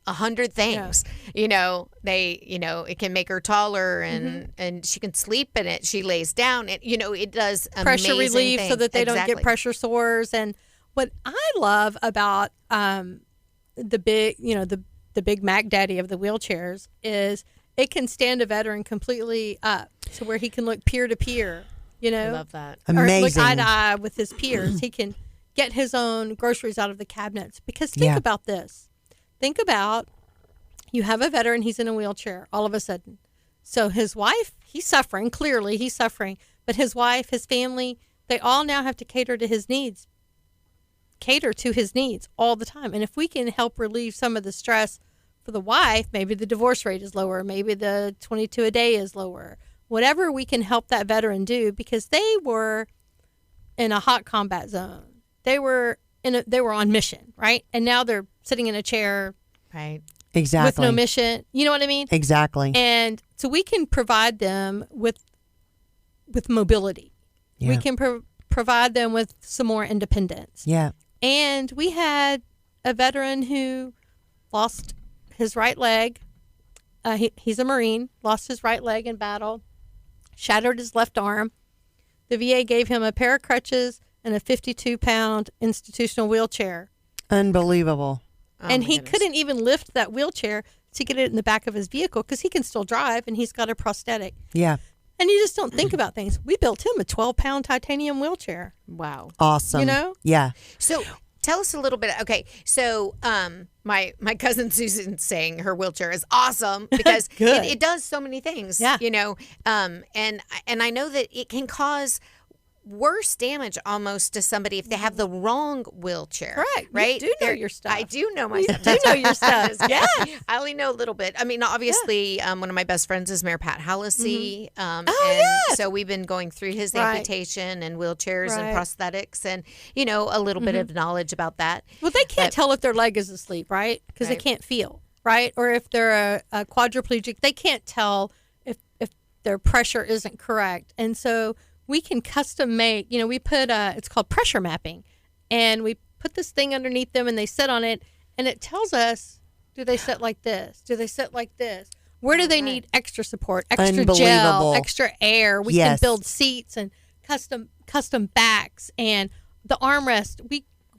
100 things. It can make her taller, and she can sleep in it. She lays down. It does pressure relief things. so that they don't get pressure sores. And what I love about the big, the big Mac Daddy of the wheelchairs is it can stand a veteran completely up to where he can look peer to peer. I love that. Amazing. Or look eye to eye with his peers. He can get his own groceries out of the cabinets. Because think about this. Think about, you have a veteran, he's in a wheelchair all of a sudden. So his wife, he's suffering, clearly he's suffering. But his wife, his family, they all now have to cater to his needs all the time. And if we can help relieve some of the stress for the wife, maybe the divorce rate is lower, maybe the 22 a day is lower, whatever we can help that veteran do, because they were in a hot combat zone. They were on mission, right? And now they're sitting in a chair, right? Exactly. With no mission. You know what I mean? Exactly. And so we can provide them with mobility. Yeah. We can provide them with some more independence. Yeah. And we had a veteran who lost his right leg. He's a Marine, lost his right leg in battle, shattered his left arm. The VA gave him a pair of crutches and a 52-pound institutional wheelchair. Unbelievable. And he couldn't even lift that wheelchair to get it in the back of his vehicle because he can still drive and he's got a prosthetic. Yeah. And you just don't think about things. We built him a 12-pound titanium wheelchair. Wow. Awesome. Yeah. So tell us a little bit. Okay. So my cousin Susan's saying her wheelchair is awesome because it does so many things. Yeah. And I know that it can cause worse damage almost to somebody if they have the wrong wheelchair. Correct. Right? You do know your stuff. I do know my stuff. You know your stuff. Yeah. I only know a little bit. I mean, obviously, one of my best friends is Mayor Pat Hallisey. So we've been going through his amputation and wheelchairs and prosthetics and, a little bit of knowledge about that. Well, they can't tell if their leg is asleep, right? Because they can't feel, right? Or if they're a quadriplegic, they can't tell if their pressure isn't correct. And so we can custom make, we put, it's called pressure mapping, and we put this thing underneath them and they sit on it and it tells us, do they sit like this? Do they sit like this? Where do they need extra support, extra gel, extra air? We can build seats and custom backs and the armrest.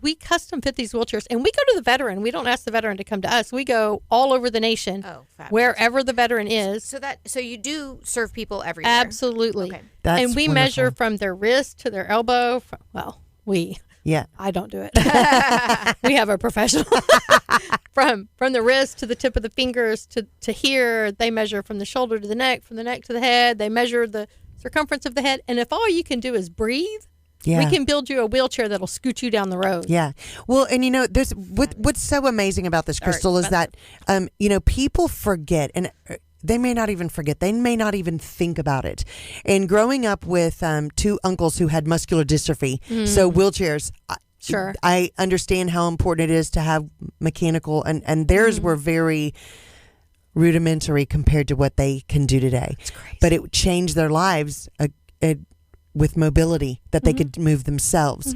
We custom fit these wheelchairs, and we go to the veteran. We don't ask the veteran to come to us. We go all over the nation, wherever the veteran is. So you do serve people everywhere. Absolutely. Okay. That's and we wonderful. measure from their wrist to their elbow. Yeah. I don't do it. We have a professional. From the wrist to the tip of the fingers to here. They measure from the shoulder to the neck, from the neck to the head. They measure the circumference of the head. And if all you can do is breathe, we can build you a wheelchair that'll scoot you down the road. Yeah. Well, and there's what's so amazing about this, Crystal, is that people forget, and they may not even forget. They may not even think about it. And growing up with two uncles who had muscular dystrophy, so wheelchairs. Sure. I understand how important it is to have mechanical, and theirs were very rudimentary compared to what they can do today. It's crazy. But it changed their lives with mobility, that they could move themselves.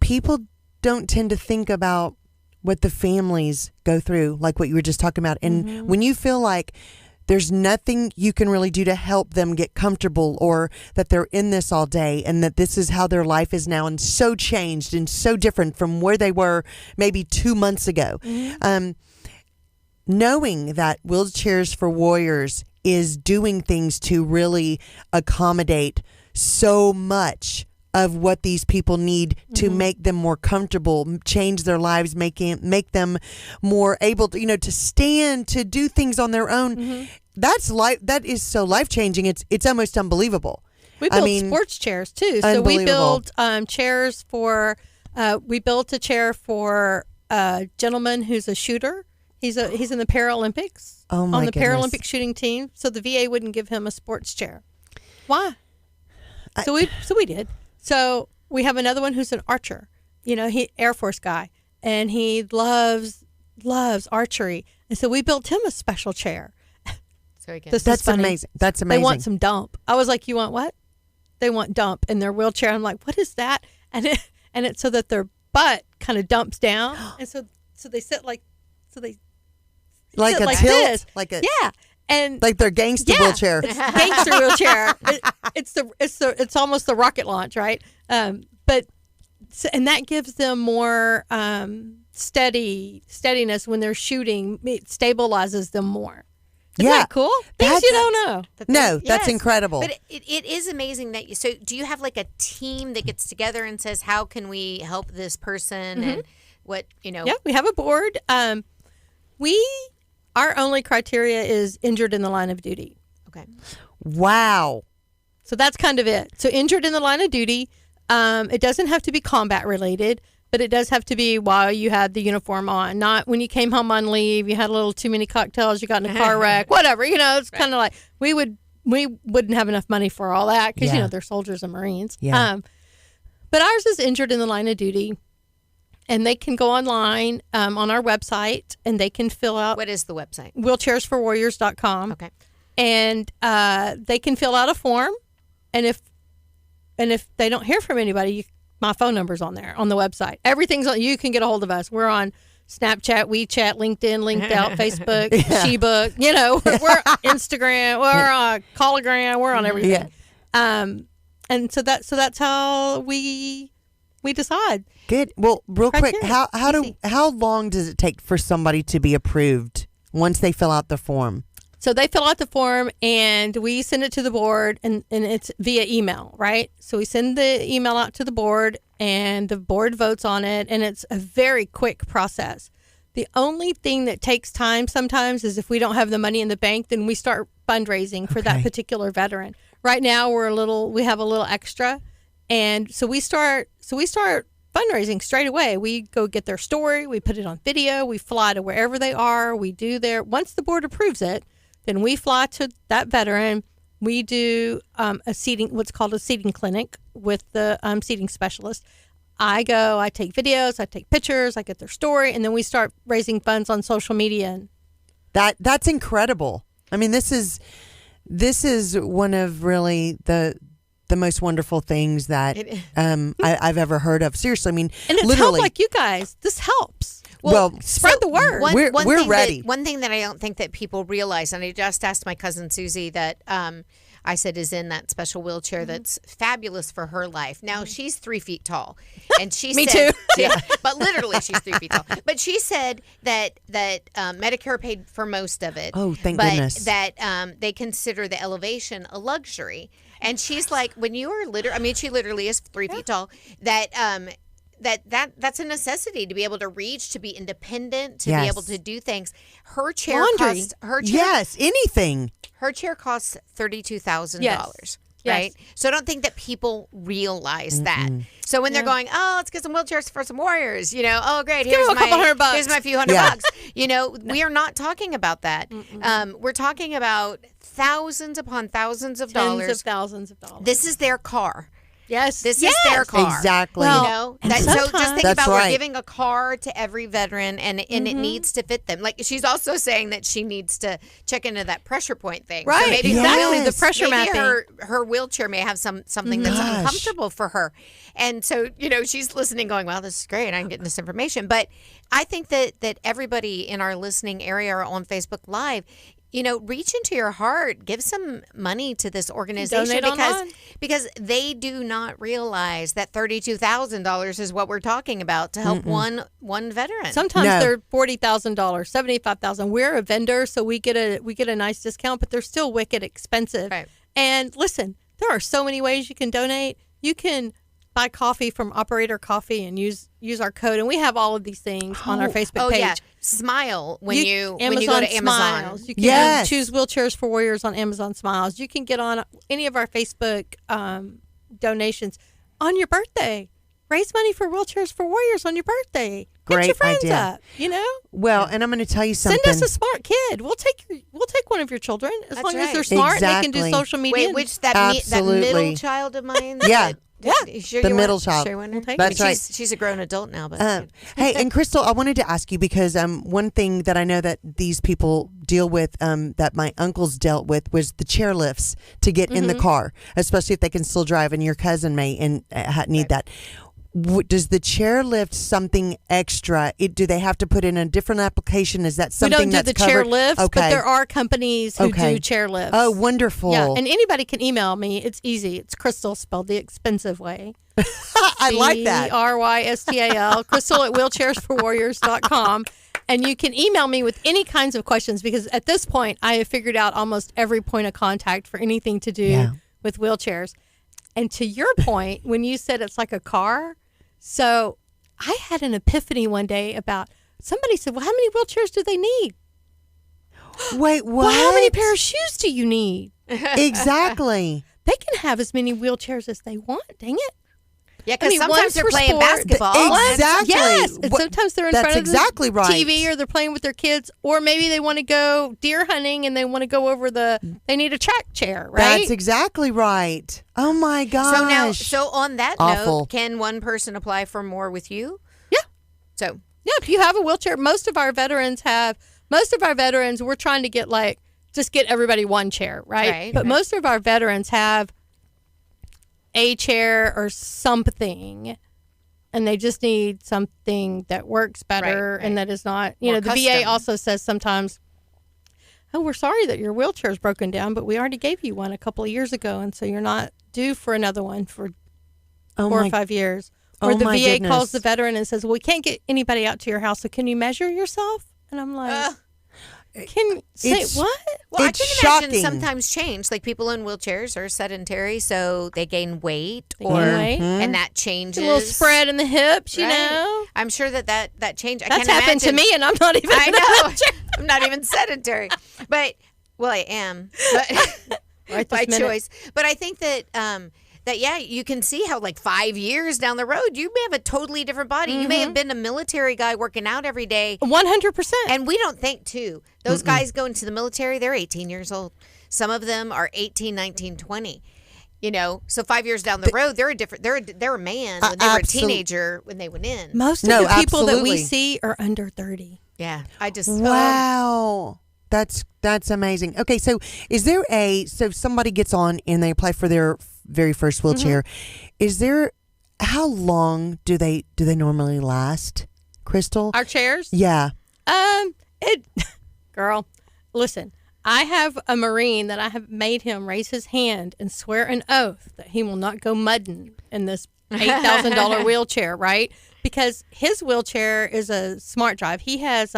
People don't tend to think about what the families go through, like what you were just talking about. And when you feel like there's nothing you can really do to help them get comfortable, or that they're in this all day and that this is how their life is now and so changed and so different from where they were maybe 2 months ago. Knowing that Wheelchairs for Warriors is doing things to really accommodate so much of what these people need to make them more comfortable, change their lives, make them more able to, to stand, to do things on their own. That is so life-changing. It's almost unbelievable. We build sports chairs too. So we build chairs for. We built a chair for a gentleman who's a shooter. He's in the Paralympics on the Paralympic shooting team. So the VA wouldn't give him a sports chair. Why? So we did. So we have another one who's an archer. He Air Force guy, and he loves archery. And so we built him a special chair. So he can. That's amazing. That's amazing. They want some dump. I was like, you want what? They want dump in their wheelchair. I'm like, what is that? And it's so that their butt kind of dumps down, and so they sit like like sit a like tilt, this. like a and like their gangster wheelchair. It's gangster wheelchair. It's almost the rocket launch, right? And that gives them more steadiness when they're shooting. It stabilizes them more. Isn't that cool? Things you don't know. That's incredible. But it is amazing that so do you have like a team that gets together and says, how can we help this person and what, Yeah, we have a board. Our only criteria is injured in the line of duty. Okay. Wow. So that's kind of it. So injured in the line of duty, it doesn't have to be combat related, but it does have to be while you had the uniform on, not when you came home on leave, you had a little too many cocktails, you got in a car wreck, whatever. It's kind of like we wouldn't have enough money for all that because they're soldiers and Marines. Yeah. But ours is injured in the line of duty, and they can go online on our website and they can fill out. What is the website? Wheelchairsforwarriors.com. Okay. And they can fill out a form, and if they don't hear from anybody, my phone number's on there on the website. Everything's on. You can get a hold of us. We're on Snapchat, WeChat, LinkedIn, Linked Out, Facebook, SheBook. We're Instagram. We're on Collagram. We're on everything. And so that's how we decide. Good. Well, real Criteria. quick, how long does it take for somebody to be approved once they fill out the form? So they fill out the form and we send it to the board, and it's via email, right? So we send the email out to the board and the board votes on it, and it's a very quick process. The only thing that takes time sometimes is if we don't have the money in the bank, then we start fundraising for that particular veteran. Right now we have a little extra, and so we start fundraising straight away. We go get their story, we put it on video, we fly to wherever they are, once the board approves it, then we fly to that veteran. We do what's called a seating clinic with the seating specialist. I go, I take videos, I take pictures, I get their story, and then we start raising funds on social media. That's incredible. I mean, this is one of really the most wonderful things that I've ever heard of. Seriously, I mean, and it's literally, helped like you guys. This helps. Well, spread the word. We're ready. One thing that I don't think that people realize, and I just asked my cousin Susie that I said is in that special wheelchair that's fabulous for her life. Now she's 3 feet tall, and she Me said, too. Yeah, but literally she's 3 feet tall. But she said that Medicare paid for most of it. Oh, thank goodness. That they consider the elevation a luxury, and she's like, when you are she literally is 3 feet tall. That's a necessity to be able to reach, to be independent, to be able to do things. Her chair costs anything. Her chair costs $32,000. Yes. Right? So I don't think that people realize that. So when they're going, let's get some wheelchairs for some warriors, oh great, here's a couple $100. Here's my few $100. We are not talking about that. We're talking about thousands upon thousands of dollars. Tens of thousands of dollars. This is their car. Yes. This is their car. Exactly. So just think That's about right. we're giving a car to every veteran, and it needs to fit them. Like she's also saying that she needs to check into that pressure point thing. Right. So maybe Exactly. The pressure mapping. her wheelchair may have something that's uncomfortable for her. And so, she's listening going, wow, this is great. I'm getting this information. But I think that everybody in our listening area or on Facebook Live, reach into your heart, give some money to this organization Donate because they do not realize that $32,000 is what we're talking about to help one veteran. Sometimes they're $40,000, $75,000. We're a vendor, so we get a nice discount, but they're still wicked expensive. Right. And listen, there are so many ways you can donate. You can buy coffee from Operator Coffee and use our code, and we have all of these things on our Facebook page. Yeah. Smile when you go to Amazon. Smiles. You can choose Wheelchairs for Warriors on Amazon Smiles. You can get on any of our Facebook donations on your birthday. Raise money for Wheelchairs for Warriors on your birthday. Great Get your friends idea. up. Well, and I'm going to tell you something. Send us a smart kid. We'll take one of your children as long as they're smart and they can do social media. Wait, that middle child of mine? Yeah. Sure the middle child. Sure, That's right. She's a grown adult now. But hey, and Crystal, I wanted to ask you because one thing that I know that these people deal with, that my uncles dealt with, was the chair lifts to get in the car, especially if they can still drive, and your cousin may need that. Does the chair lift something extra? Do they have to put in a different application? Is that something that's covered? We don't do the chair lifts, okay. but there are companies who do chair lifts. Oh, wonderful. Yeah, and anybody can email me. It's easy. It's Crystal, spelled the expensive way. I like that. CRYSTAL, Crystal at wheelchairsforwarriors.com. And you can email me with any kinds of questions because at this point, I have figured out almost every point of contact for anything to do with wheelchairs. And to your point, when you said it's like a car, so I had an epiphany one day about somebody said, well, how many wheelchairs do they need? Wait, what? Well, how many pair of shoes do you need? Exactly. They can have as many wheelchairs as they want. Dang it. Yeah, because sometimes they're playing basketball. Exactly. Yes, and sometimes they're in front of exactly right. TV or they're playing with their kids, or maybe they want to go deer hunting and they want to go over they need a track chair, right? That's exactly right. Oh my gosh. So on that note, can one person apply for more with you? Yeah. So if you have a wheelchair, most of our veterans, we're trying to get just get everybody one chair, right? But most of our veterans have a chair or something, and they just need something that works better and that is not, the VA also says sometimes, oh, we're sorry that your wheelchair is broken down, but we already gave you one a couple of years ago, and so you're not due for another one for 4 or 5 years. Or the VA calls the veteran and says, well, we can't get anybody out to your house, so can you measure yourself? And I'm like, can say what? Well, I can imagine sometimes change. Like people in wheelchairs are sedentary, so they gain weight, and that changes. A little spread in the hips, you know. I'm sure that change. That's happened to me, and I'm not even. I know. I'm not even sedentary, but I am, but by choice. But I think that. You can see how 5 years down the road, you may have a totally different body. You may have been a military guy working out every day. 100%. And we don't think, too. Those guys go into the military, they're 18 years old. Some of them are 18, 19, 20. So 5 years down the road, they're a man when they were a teenager when they went in. Most of the people that we see are under 30. Yeah. Wow. That's amazing. Okay, so is there so somebody gets on and they apply for their very first wheelchair. Is there, how long do they normally last, Crystal? Our chairs? Yeah. Girl, listen, I have a Marine that I have made him raise his hand and swear an oath that he will not go mudding in this $8,000 wheelchair, right? Because his wheelchair is a smart drive. He has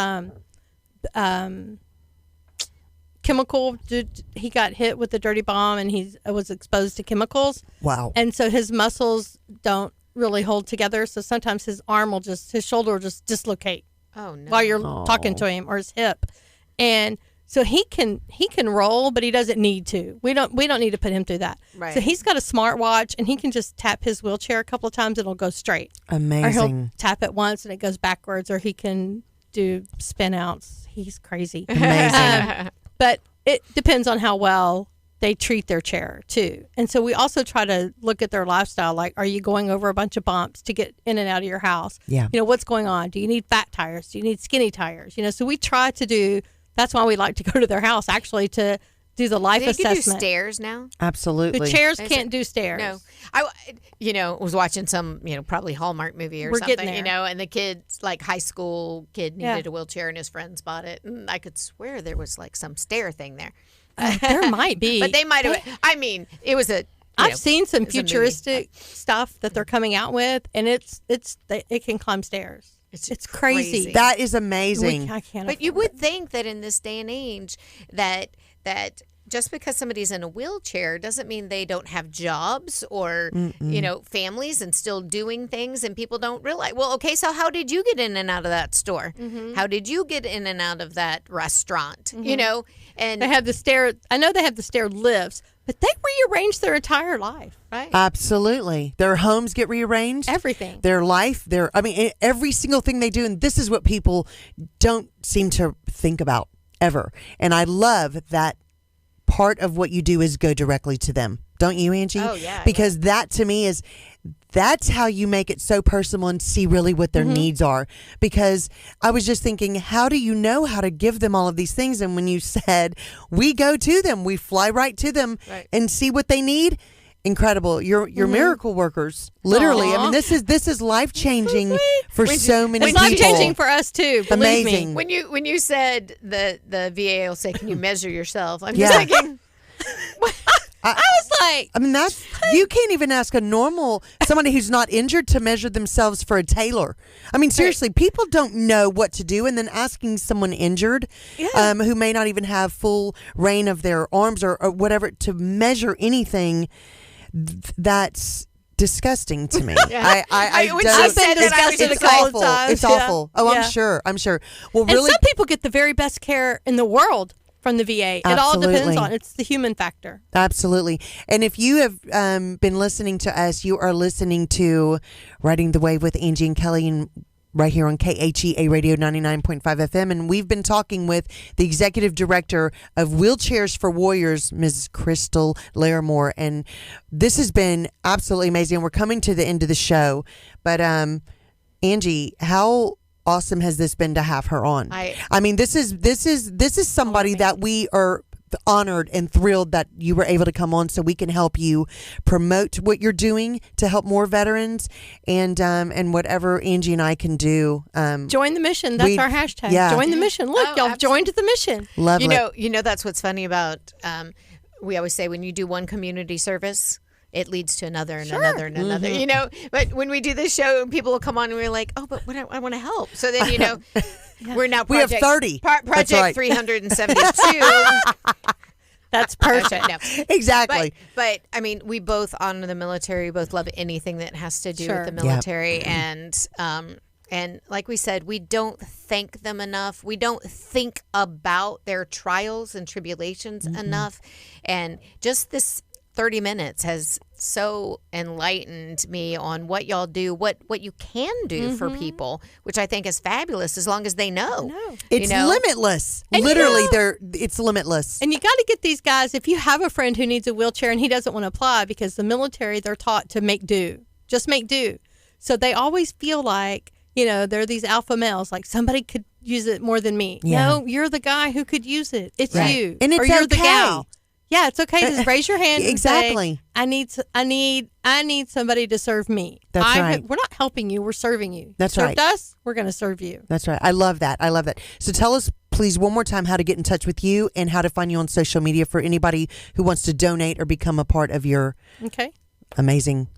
chemical. He got hit with a dirty bomb and he was exposed to chemicals. Wow. And so his muscles don't really hold together. So sometimes his shoulder will just dislocate. Oh no. While you're talking to him, or his hip. And so he can roll, but he doesn't need to. We don't need to put him through that. Right. So he's got a smartwatch and he can just tap his wheelchair a couple of times and it'll go straight. Amazing. Or he'll tap it once and it goes backwards, or he can do spin outs. He's crazy. Amazing. But it depends on how well they treat their chair too. And so we also try to look at their lifestyle. Like, are you going over a bunch of bumps to get in and out of your house? Yeah. What's going on? Do you need fat tires? Do you need skinny tires? So we try to do, that's why we like to go to their house actually, to do the life They can do assessment. stairs now. Absolutely. The chairs can't do stairs. No, I was watching some, probably Hallmark movie or We're something, getting there. and the kid's like high school kid needed a wheelchair and his friends bought it. And I could swear there was like some stair thing there. There might be. But they might have, it was a, I've seen some it's a movie. futuristic stuff that they're coming out with, and it can climb stairs. It's crazy. That is amazing. I can't. But you would think that in this day and age that just because somebody's in a wheelchair doesn't mean they don't have jobs or families and still doing things, and people don't realize. Well, okay, so how did you get in and out of that store? How did you get in and out of that restaurant? And they have the stair. I know they have the stair lifts, but they rearrange their entire life. right. Absolutely. Their homes get rearranged. Everything. Their life, every single thing they do. And this is what people don't seem to think about ever. And I love that part of what you do is go directly to them. Don't you, Angie? Oh, yeah. Because that to me that's how you make it so personal and see really what their needs are. Because I was just thinking, how do you know how to give them all of these things? And when you said, we go to them, we fly right to them and see what they need. Incredible. You're miracle workers. Literally. Aww. I mean, this is life-changing for so many It's people. life-changing for us too. Believe Amazing. me. When you said the VA will say, "Can you measure yourself?" I'm Yeah. just thinking, I was like, I mean, you can't even ask somebody who's not injured to measure themselves for a tailor. I mean, seriously, people don't know what to do, and then asking someone injured, who may not even have full reign of their arms or whatever, to measure anything, that's disgusting to me. I when don't. she said that, I was it's just like, awful. It's awful. Oh, I'm sure. Well, and really, some people get the very best care in the world from the VA. It all depends Absolutely. it's the human factor. Absolutely. And if you have been listening to us, you are listening to Riding the Wave with Angie and Kelly, and right here on KHEA Radio 99.5 FM. And we've been talking with the executive director of Wheelchairs for Warriors, Ms. Crystal Larimore. And this has been absolutely amazing. We're coming to the end of the show. But Angie, how awesome has this been to have her on? I mean, this is somebody that we are honored and thrilled that you were able to come on so we can help you promote what you're doing to help more veterans, and whatever Angie and I can do. Join the mission. That's our hashtag. Yeah. Join the mission. Look, y'all joined the mission. Love it. You know that's what's funny about. We always say when you do one community service, it leads to another and another and another. But when we do this show, people will come on and we're like, oh, but I want to help. So then we're now we have 30. Project That's right. 372. That's perfect. No. Exactly. But I mean, we both honor the military. We both love anything that has to do Sure. with the military, and like we said, we don't thank them enough. We don't think about their trials and tribulations enough, and just this 30 minutes has so enlightened me on what y'all do, what you can do for people, which I think is fabulous as long as they know. It's limitless. And Literally, it's limitless. And you got to get these guys, if you have a friend who needs a wheelchair and he doesn't want to apply, because the military, they're taught to make do. Just make do. So they always feel like, they're these alpha males, like somebody could use it more than me. Yeah. No, you're the guy who could use it. It's you. And it's or you're the okay. gal. Yeah, it's okay. Just raise your hand Exactly. and say, I need somebody to serve me. That's right. We're not helping you. We're serving you. That's Served right. us, we're going to serve you. That's right. I love that. So tell us, please, one more time how to get in touch with you and how to find you on social media for anybody who wants to donate or become a part of your amazing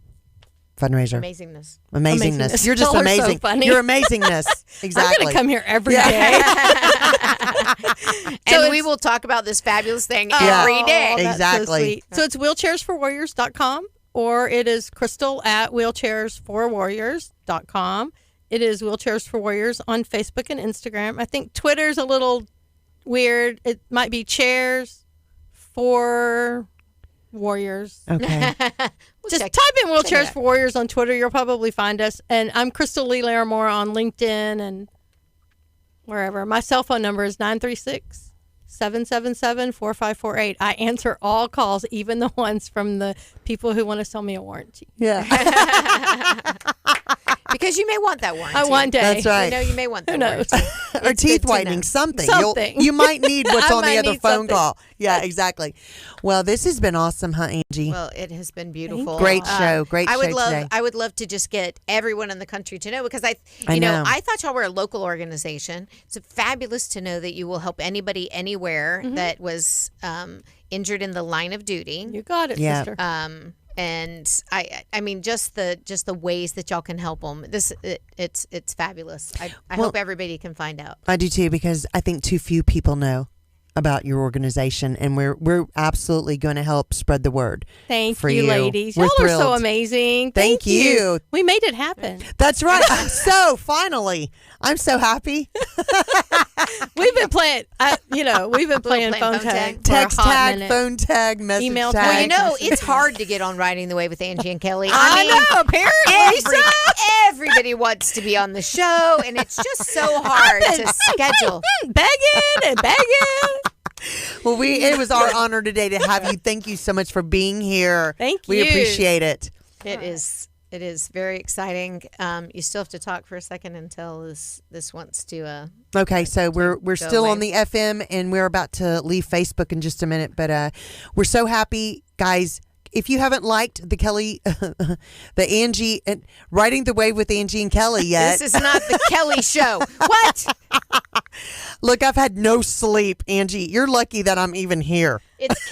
fundraiser. Amazingness. You're just Y'all are so amazing. funny. You're amazingness. Exactly. I'm going to come here every day. And we will talk about this fabulous thing every day. That's Exactly. So sweet. So it's wheelchairsforwarriors.com, or it is Crystal at wheelchairsforwarriors.com. It is Wheelchairs for Warriors on Facebook and Instagram. I think Twitter's a little weird. It might be Chairs for Warriors. Okay. Just type in Wheelchairs for Warriors on Twitter. You'll probably find us. And I'm Crystal Lee Larimore on LinkedIn and wherever. My cell phone number is 936-777-4548. I answer all calls, even the ones from the people who want to sell me a warranty. Yeah. Because you may want that warranty. One day. That's right. You know, you may want that Who knows? warranty. Or It's teeth good to know. whitening, something. Something. You might need what's I on the might other need phone something. call. Yeah, exactly. Well, this has been awesome, huh, Angie? Well, it has been beautiful. Great show. Great I would show love. today. I would love to just get everyone in the country to know because I you know, know. I thought y'all were a local organization. It's fabulous to know that you will help anybody anywhere that was injured in the line of duty. You got it, Yeah. sister. And I mean, just the ways that y'all can help them. It's fabulous. I hope everybody can find out. I do too, because I think too few people know about your organization, and we're absolutely going to help spread the word. Thank for you, you. ladies. We're Y'all are so thrilled. amazing. Thank you. We made it happen. That's right. So finally, I'm so happy. We've been playing, we've been playing phone tag. For Text a hot tag, minute. phone tag, message Email tag. tag. Well, you know, it's hard to get on Riding the Wave with Angie and Kelly. I know, apparently Everybody wants to be on the show, and it's just so hard to schedule. Begging. Well, it was our honor today to have you. Thank you so much for being here. Thank We you. appreciate it. It is very exciting. You still have to talk for a second until this wants to. Okay, so we're still away. on the FM, and we're about to leave Facebook in just a minute, but we're so happy, guys. If you haven't liked the Kelly, the Angie, and Riding the Wave with Angie and Kelly yet, This is not the Kelly show. What? look, I've had no sleep, Angie. You're lucky that I'm even here. It's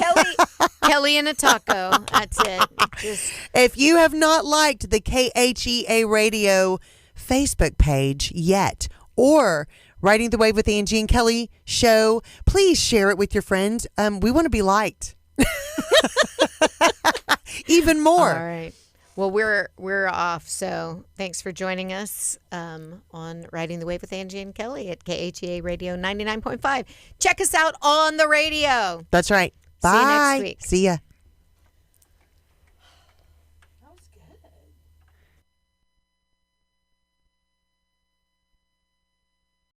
Kelly and a taco. That's it. Just If you have not liked the KHEA Radio Facebook page yet, or Riding the Wave with Angie and Kelly show, please share it with your friends. We want to be liked. Even more. all right. Well, we're off. So thanks for joining us on Riding the Wave with Angie and Kelly at KHEA Radio 99.5. Check us out on the radio. That's right. See you next Bye. week. See ya.